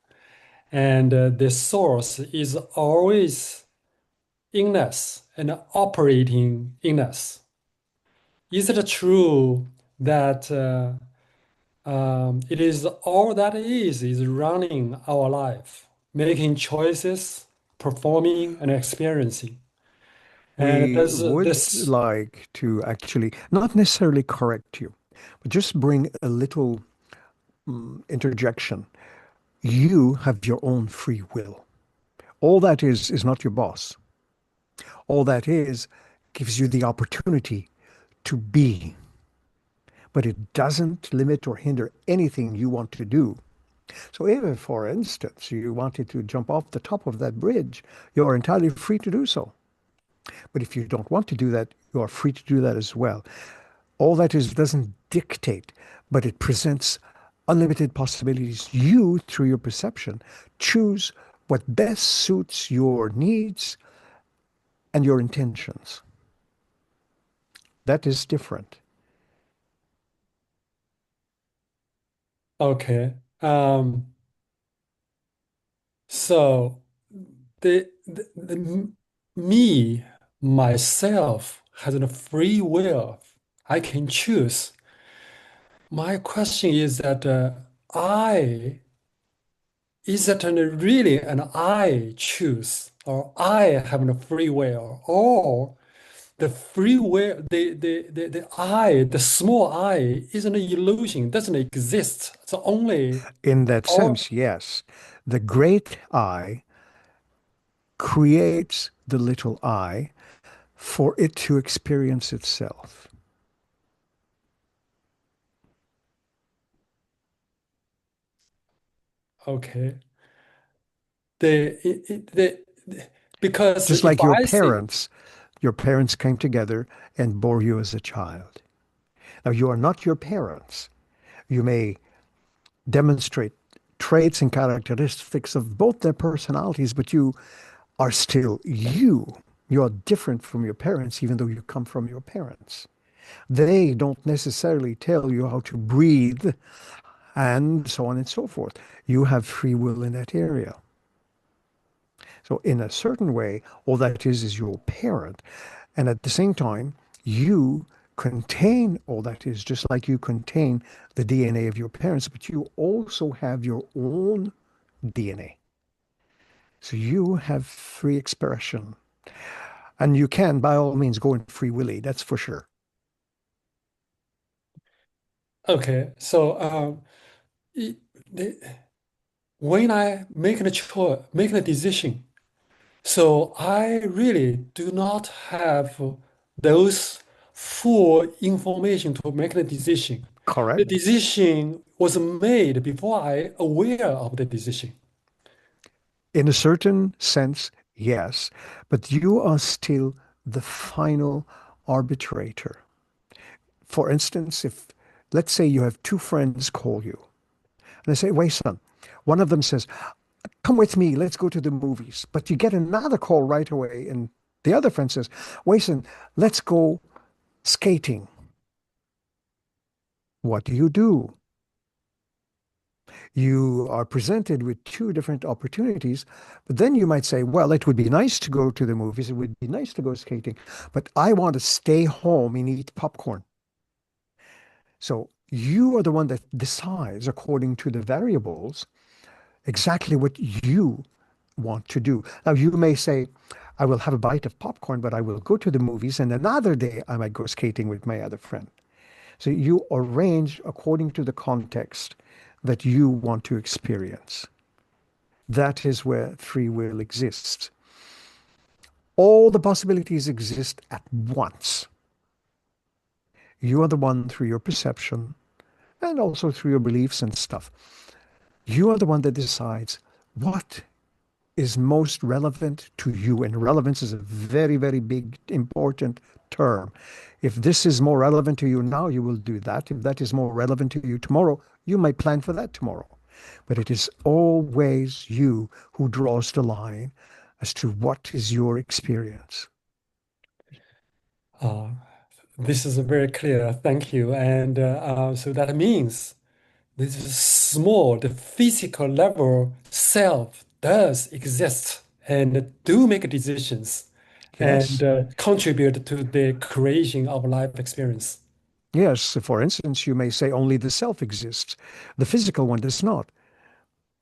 and the source is always in us and operating in us, is it true that it is all that is running our life, making choices, performing, and experiencing? And We does would this like to actually not necessarily correct you, but just bring a little interjection. You have your own free will. All that is not your boss. All that is gives you the opportunity to be, but it doesn't limit or hinder anything you want to do. So if, for instance, you wanted to jump off the top of that bridge, you're entirely free to do so. But if you don't want to do that, you are free to do that as well. All that is doesn't dictate, but it presents unlimited possibilities. You, through your perception, choose what best suits your needs and your intentions. That is different. okay? So the me myself has a free will. I can choose. My question is that I is that really an I choose or I have a free will or the free will the I the small I is an illusion doesn't exist. It's only In that all sense, yes. The great I creates the little I for it to experience itself. Okay. Because Just if like I see, your parents came together and bore you as a child. Now, you are not your parents. You may demonstrate traits and characteristics of both their personalities, but you are still you. You are different from your parents, even though you come from your parents. They don't necessarily tell you how to breathe and so on and so forth. You have free will in that area. So, in a certain way, all that is your parent. And at the same time, you contain all that is, just like you contain the DNA of your parents, but you also have your own DNA. So you have free expression. And you can, by all means, go in free willy, that's for sure. okay, so i- the- when I make a choice, making a decision, so I really do not have those full information to make the decision. The Correct? decision was made before I aware of the decision. In a certain sense, yes. But you are still the final arbitrator. For instance, if let's say you have two friends call you and they say, wait, son, one of them says, come with me, let's go to the movies. But you get another call right away, and the other friend says, wait, son, let's go skating. What do? You are presented with two different opportunities, but then you might say, well, it would be nice to go to the movies, it would be nice to go skating, but I want to stay home and eat popcorn. So you are the one that decides according to the variables exactly what you want to do. Now, you may say, I will have a bite of popcorn, but I will go to the movies, and another day I might go skating with my other friend. So you arrange according to the context that you want to experience. That is where free will exists. All the possibilities exist at once. You are the one through your perception and also through your beliefs and stuff. You are the one that decides what is most relevant to you. And relevance is a very, very big, important term. If this is more relevant to you now, you will do that. If that is more relevant to you tomorrow, you might plan for that tomorrow. But it is always you who draws the line as to what is your experience. Uh, this is very clear. Thank you. And so that means this is small, the physical level self does exist and do make decisions and Yes. contribute to the creation of life experience. Yes. For instance, you may say only the self exists. The physical one does not.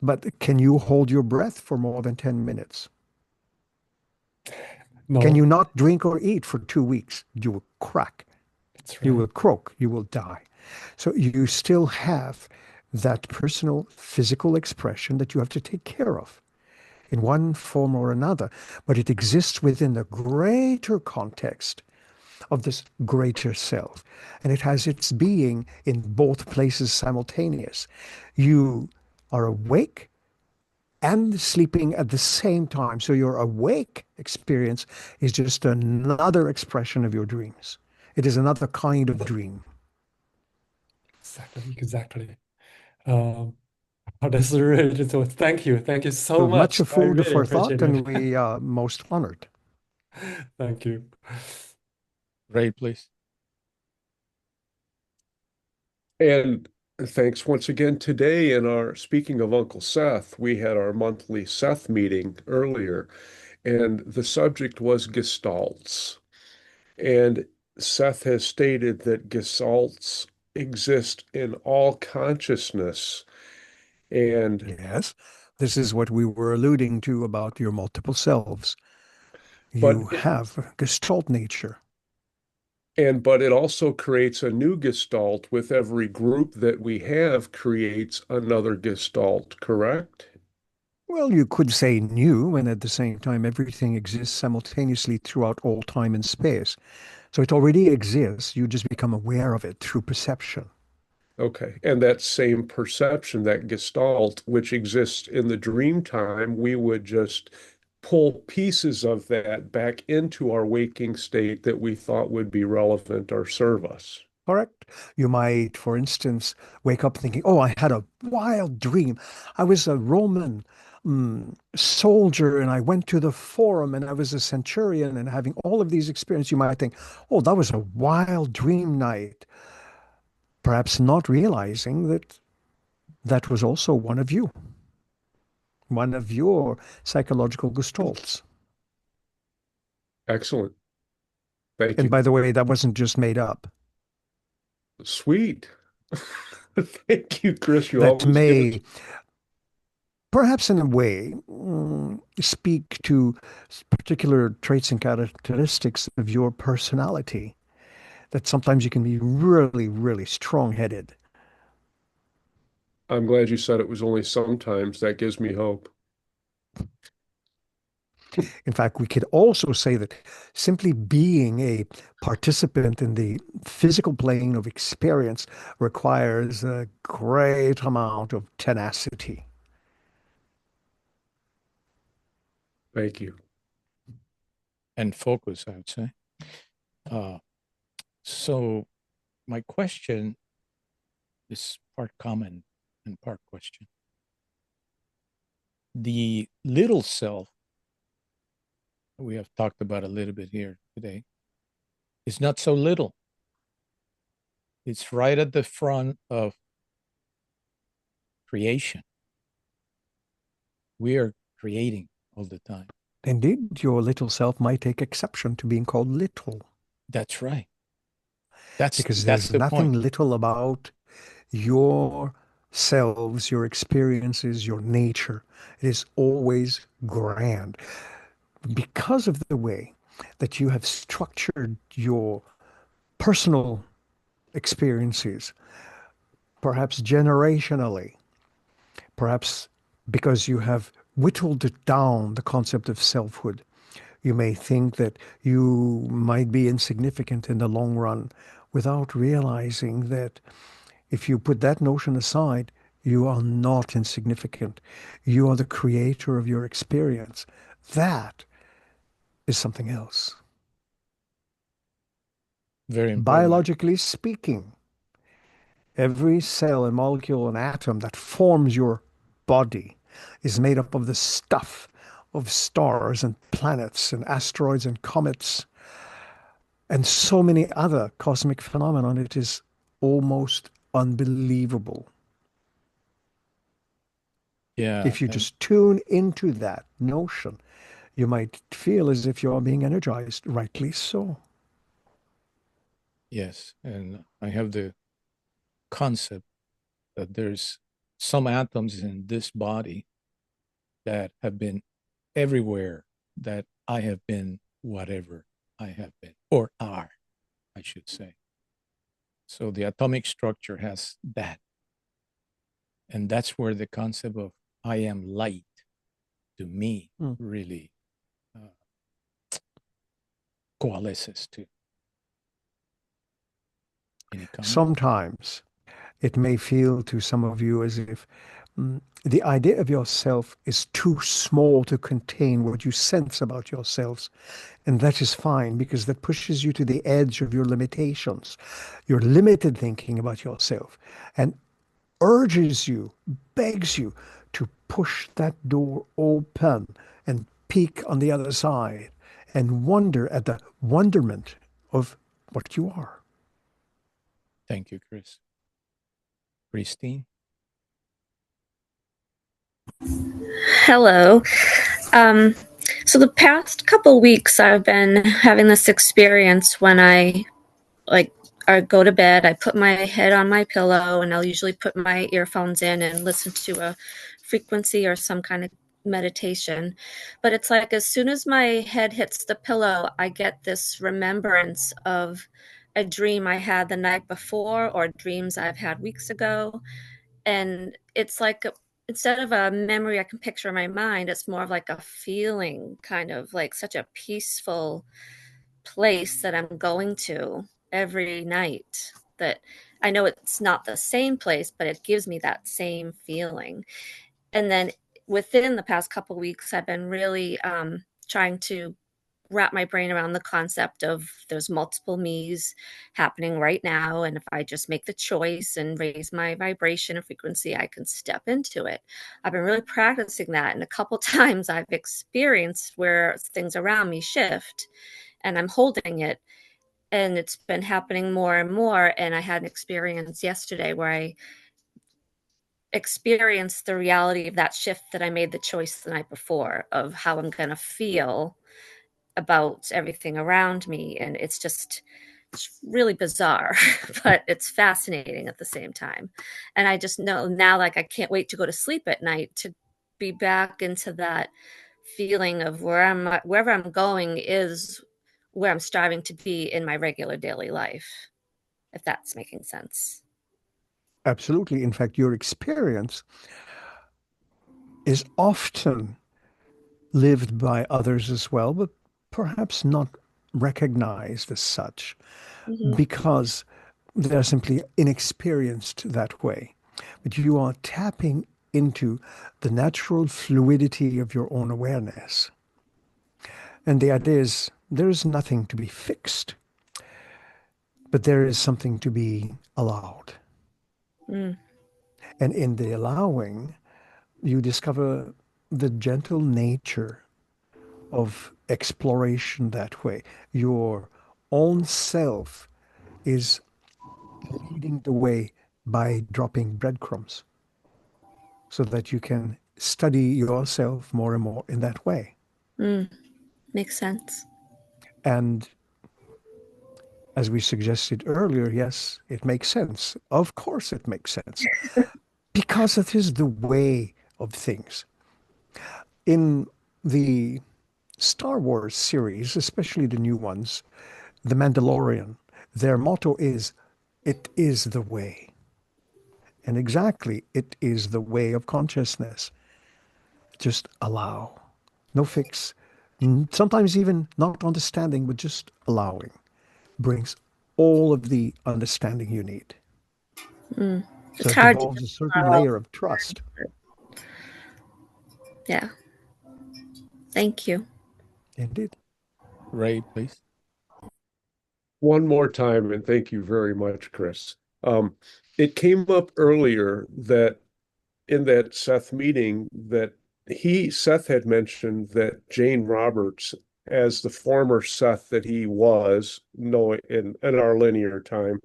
But can you hold your breath for more than 10 minutes? Can No, you not drink or eat for 2 weeks? You will crack. that's You right. will croak. You will die. So you still have that personal physical expression that you have to take care of in one form or another. But it exists within the greater context of this greater self. And it has its being in both places simultaneous. You are awake and sleeping at the same time. So your awake experience is just another expression of your dreams. It is another kind of dream. Exactly, exactly. Um, oh, that's really so. Thank you so So much much. of I food really for appreciate thought, it. and we are most honored. Thank you. Ray, please. And thanks once again today in our, speaking of Uncle Seth, we had our monthly Seth meeting earlier, and the subject was gestalts. And Seth has stated that gestalts exist in all consciousness. And Yes, this is what we were alluding to about your multiple selves. but You have gestalt nature. but it also creates a new gestalt with every group that we have creates another gestalt, correct? Well, you could say new, and at the same time, everything exists simultaneously throughout all time and space. So it already exists. You just become aware of it through perception. Okay. And that same perception, that gestalt, which exists in the dream time, we would just pull pieces of that back into our waking state that we thought would be relevant or serve us. Correct? You might, for instance, wake up thinking, oh, I had a wild dream. I was a Roman soldier and I went to the forum and I was a centurion and having all of these experiences. You might think, oh, that was a wild dream night. Perhaps not realizing that that was also one of your psychological gestalts. Excellent. Thank And you. by the way, that wasn't just made up. Sweet. Thank you, Kris. You That always give us. may, perhaps in a way, speak to particular traits and characteristics of your personality. That sometimes you can be really, really strong-headed. I'm glad you said it was only sometimes. That gives me hope. In fact, we could also say that simply being a participant in the physical plane of experience requires a great amount of tenacity. Thank you. And focus, I would say. So my question is part comment and part question. The little self we have talked about a little bit here today is not so little. It's right at the front of creation. We are creating all the time. Indeed, your little self might take exception to being called little. That's right. That's Because that's there's the nothing point. little about your selves, your experiences, your nature. It is always grand. Because of the way that you have structured your personal experiences, perhaps generationally, perhaps because you have whittled it down, the concept of selfhood. You may think that you might be insignificant in the long run without realizing that if you put that notion aside, you are not insignificant. You are the creator of your experience. That is something else. Very important. Biologically speaking, every cell and molecule and atom that forms your body is made up of the stuff of stars and planets and asteroids and comets and so many other cosmic phenomena. It is almost unbelievable. Yeah. If you And just tune into that notion, you might feel as if you're being energized, rightly so. yes. And I have the concept that there's some atoms in this body that have been everywhere that I have been whatever I have been or are, I should say. So the atomic structure has that. And that's where the concept of I am light to me Mm. really coalesces to. Any comment? Sometimes it may feel to some of you as if the idea of yourself is too small to contain what you sense about yourselves. And that is fine because that pushes you to the edge of your limitations, your limited thinking about yourself, and urges you, begs you to push that door open and peek on the other side and wonder at the wonderment of what you are. Thank you, Kris. Christine? Hello. Um, so the past couple weeks, I've been having this experience when like I go to bed, I put my head on my pillow, and I'll usually put my earphones in and listen to a frequency or some kind of meditation. But it's like as soon as my head hits the pillow, I get this remembrance of a dream I had the night before or dreams I've had weeks ago. And it's like instead of a memory I can picture in my mind, it's more of like a feeling, kind of like such a peaceful place that I'm going to every night, that I know it's not the same place, but it gives me that same feeling. And then within the past couple of weeks, I've been really trying to wrap my brain around the concept of there's multiple me's happening right now. And if I just make the choice and raise my vibration and frequency, I can step into it. I've been really practicing that. And a couple times I've experienced where things around me shift and I'm holding it. And it's been happening more and more. And I had an experience yesterday where I experienced the reality of that shift, that I made the choice the night before of how I'm going to feel about everything around me. And it's really bizarre, but it's fascinating at the same time. And I just know now, like, I can't wait to go to sleep at night to be back into that feeling of wherever I'm going is where I'm striving to be in my regular daily life, if that's making sense. Absolutely. In fact, your experience is often lived by others as well, but perhaps not recognized as such because they're simply inexperienced that way. But you are tapping into the natural fluidity of your own awareness. And the idea is there is nothing to be fixed, but there is something to be allowed. Mm. And in the allowing, you discover the gentle nature of exploration that way. Your own self is leading the way by dropping breadcrumbs so that you can study yourself more and more in that way. Mm. Makes sense. And as we suggested earlier, yes, it makes sense. Of course, it makes sense because it is the way of things. In the Star Wars series, especially the new ones, The Mandalorian, their motto is, "It is the way." And exactly, it is the way of consciousness. Just allow. No fix. Sometimes even not understanding, but just allowing brings all of the understanding you need. Mm. So It's it hard to involves a certain layer of trust. Yeah. Thank you. Indeed. Ray, please. One more time, and thank you very much, Kris. It came up earlier that in that Seth meeting that Seth had mentioned that Jane Roberts, as the former Seth that he was, in our linear time,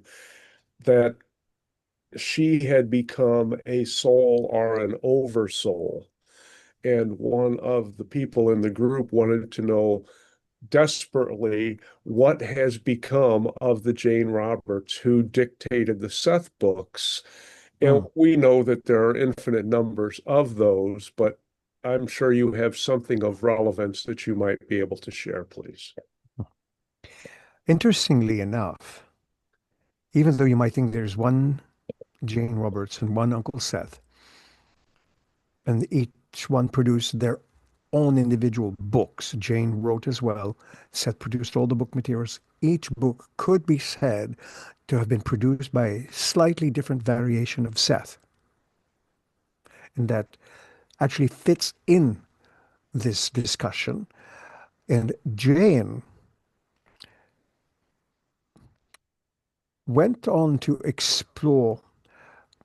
that she had become a soul or an oversoul. And one of the people in the group wanted to know desperately what has become of the Jane Roberts who dictated the Seth books. And we know that there are infinite numbers of those, but I'm sure you have something of relevance that you might be able to share, please. Interestingly enough, even though you might think there's one Jane Roberts and one Uncle Seth, and each one produced their own individual books. Jane wrote as well. Seth produced all the book materials. Each book could be said to have been produced by a slightly different variation of Seth. And that actually fits in this discussion. And Jane went on to explore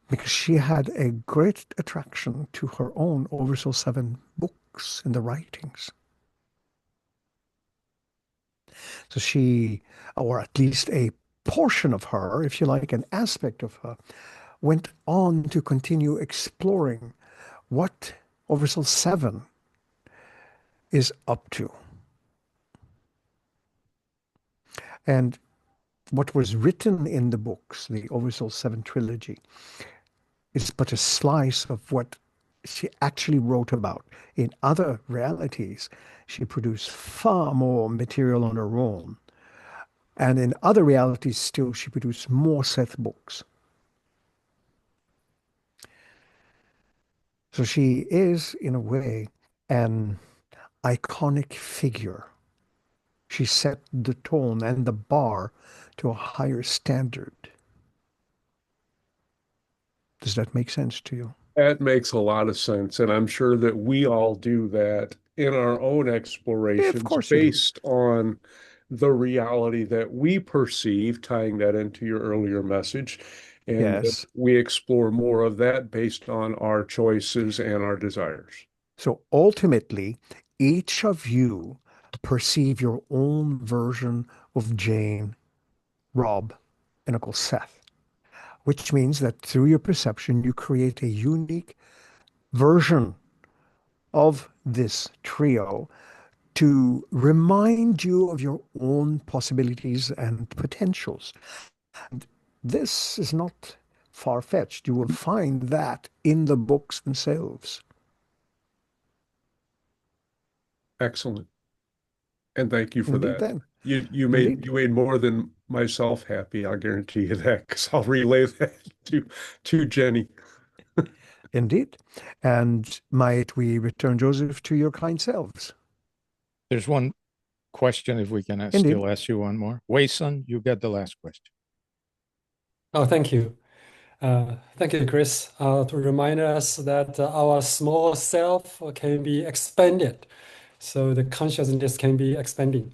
because she had a great attraction to her own Oversoul 7 books and the writings. So she, or at least a portion of her, if you like, an aspect of her, went on to continue exploring what Oversoul 7 is up to. And what was written in the books, the Oversoul 7 trilogy, is but a slice of what she actually wrote about. In other realities, she produced far more material on her own. And in other realities still, she produced more Seth books. So she is, in a way, an iconic figure. She set the tone and the bar to a higher standard. Does that make sense to you? That makes a lot of sense. And I'm sure that we all do that in our own Yeah, of explorations course you do. based on the reality that we perceive, tying that into your earlier message. And Yes. we explore more of that based on our choices and our desires. So ultimately, each of you perceive your own version of Jane, Rob, and Uncle Seth, which means that through your perception, you create a unique version of this trio to remind you of your own possibilities and potentials. And this is not far-fetched. You will find that in the books themselves. Excellent. And thank you for Indeed, that. then. You Indeed. made more than myself happy, I'll guarantee you that, because I'll relay that to Jenny. Indeed. And might we return, Joseph, to your kind selves? There's one question, if we can Indeed. still ask you one more. Wei-sun, you get the last question. Oh, thank you. Thank you, Kris, to remind us that our small self can be expanded. So the consciousness can be expanding.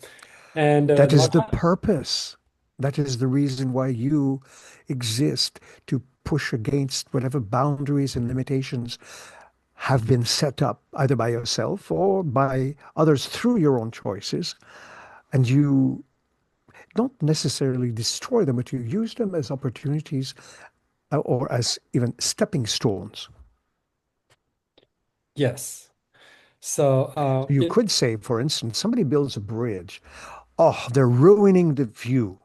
And That is the purpose. That is the reason why you exist, to push against whatever boundaries and limitations have been set up either by yourself or by others through your own choices. And you don't necessarily destroy them, but you use them as opportunities or as even stepping stones. yes. So You could say, for instance, somebody builds a bridge. Oh, they're ruining the view.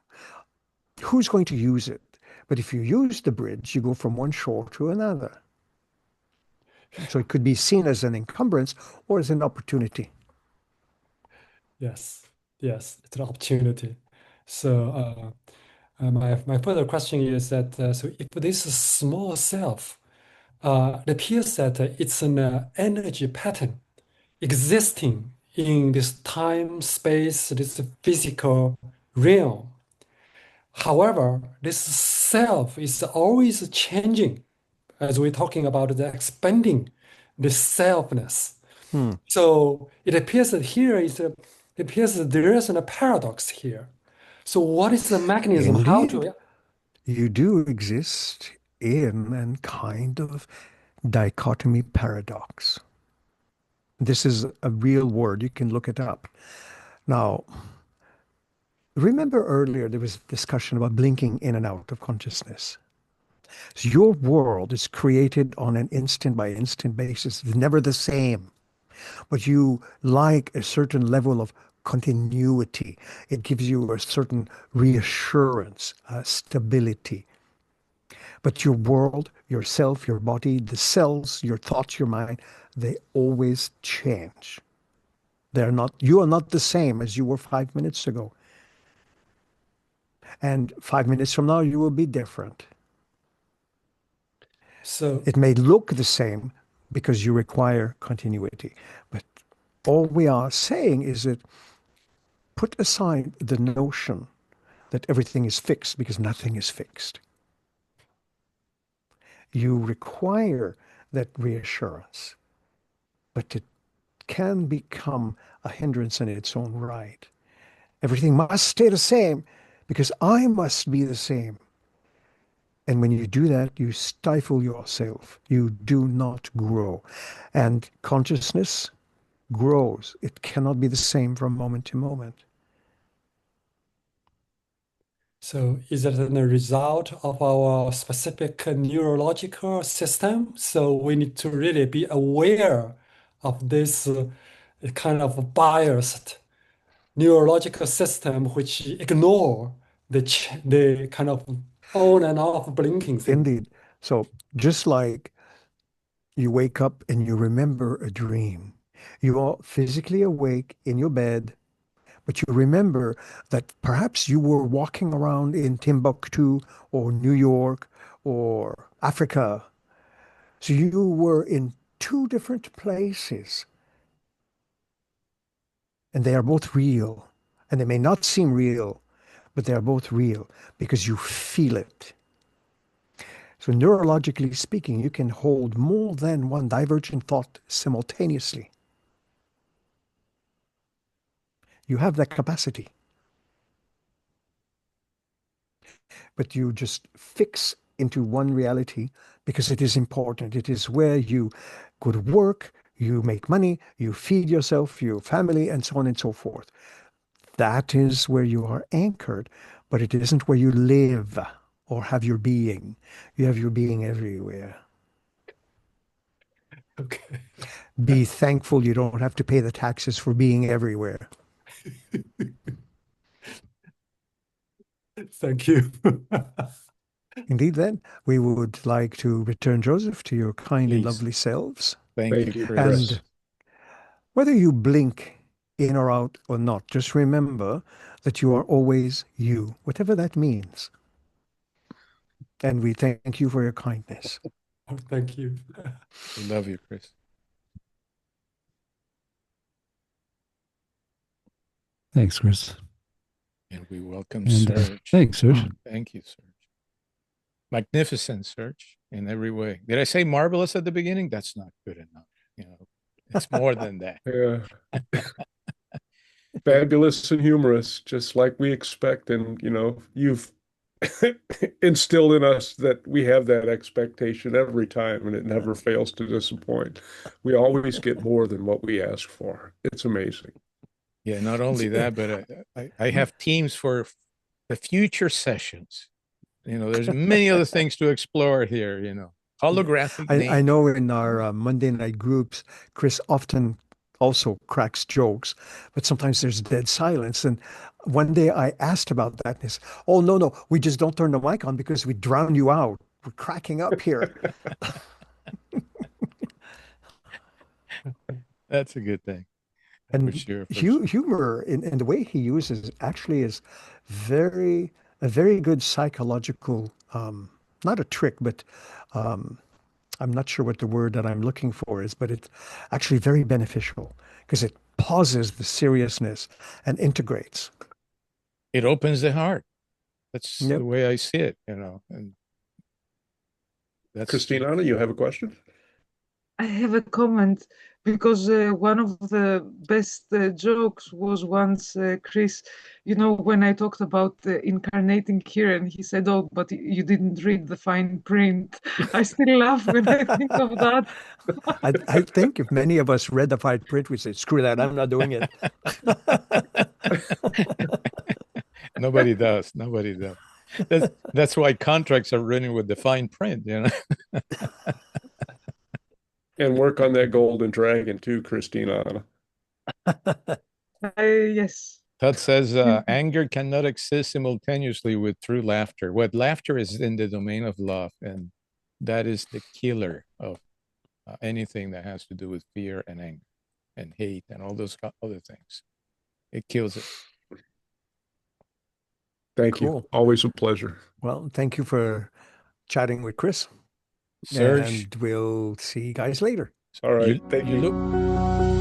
Who's going to use it? But if you use the bridge, you go from one shore to another. So it could be seen as an encumbrance or as an opportunity. yes, yes, it's an opportunity. So my further question is that so if this is small self, it appears that it's an energy pattern existing in this time, space, this physical realm. However, this self is always changing as we're talking about the expanding the selfness. Hmm. So it appears that it appears that there is a paradox here. So what is the mechanism? How Indeed, to you do exist in a kind of dichotomy paradox. This is a real word. You can look it up. Now, remember earlier there was discussion about blinking in and out of consciousness. So your world is created on an instant by instant basis. It's never the same. But you like a certain level of continuity. It gives you a certain reassurance, stability. But your world, yourself, your body, the cells, your thoughts, your mind, they always change. You are not the same as you were 5 minutes ago. And 5 minutes from now, you will be different. so It may look the same because you require continuity. But all we are saying is that put aside the notion that everything is fixed, because nothing is fixed. You require that reassurance, but it can become a hindrance in its own right. Everything must stay the same because I must be the same. And when you do that, you stifle yourself. You do not grow. And consciousness grows. It cannot be the same from moment to moment. So is it a result of our specific neurological system? So we need to really be aware of this kind of biased neurological system which ignore the kind of on and off blinking thing. Indeed. So just like you wake up and you remember a dream, you are physically awake in your bed, but you remember that perhaps you were walking around in Timbuktu or New York or Africa. So you were in two different places. And they are both real. And they may not seem real, but they are both real because you feel it. So neurologically speaking, you can hold more than one divergent thought simultaneously. You have that capacity. But you just fix into one reality because it is important. It is where you go to work, you make money, you feed yourself, your family, and so on and so forth. That is where you are anchored, but it isn't where you live or have your being. You have your being everywhere. Okay. Be thankful you don't have to pay the taxes for being everywhere. Thank you. Indeed, then, we would like to return, Joseph, to your kind and Please. lovely selves. Thank you, Kris. And whether you blink in or out or not, just remember that you are always you, whatever that means. And we thank you for your kindness. Thank you. We love you, Kris. Thanks, Kris. And we welcome And Serge. thanks, Serge. Thank you, Serge. Magnificent, Serge, in every way. Did I say marvelous at the beginning? That's not good enough. You know, it's more than that. Yeah. Fabulous and humorous, just like we expect. And, you've instilled in us that we have that expectation every time, and it never fails to disappoint. We always get more than what we ask for. It's amazing. Yeah, not only that, but I have teams for the future sessions. There's many other things to explore here, holographic I know in our Monday night groups, Kris often also cracks jokes, but sometimes there's dead silence. And one day I asked about that, and he said, "Oh, no, we just don't turn the mic on because we drown you out. We're cracking up here." That's a good thing. And for sure. humor in the way he uses actually is a very good psychological, not a trick, but I'm not sure what the word that I'm looking for is, but it's actually very beneficial because it pauses the seriousness and integrates. It opens the heart. That's Yep. the way I see it, and that's Christina, you have a question? I have a comment because one of the best jokes was once Kris, when I talked about incarnating here, and he said, "Oh, but you didn't read the fine print." I still laugh when I think of that. I think if many of us read the fine print, we'd say, "Screw that, I'm not doing it." Nobody does. Nobody does. That's why contracts are written with the fine print, And work on that golden dragon too, Christina. Yes. Todd says anger cannot exist simultaneously with true laughter. What laughter is in the domain of love, and that is the killer of anything that has to do with fear and anger and hate and all those other things. It kills it. Thank you. Always a pleasure. Well, thank you for chatting with Kris. Serge, and we'll see you guys later. All right. You look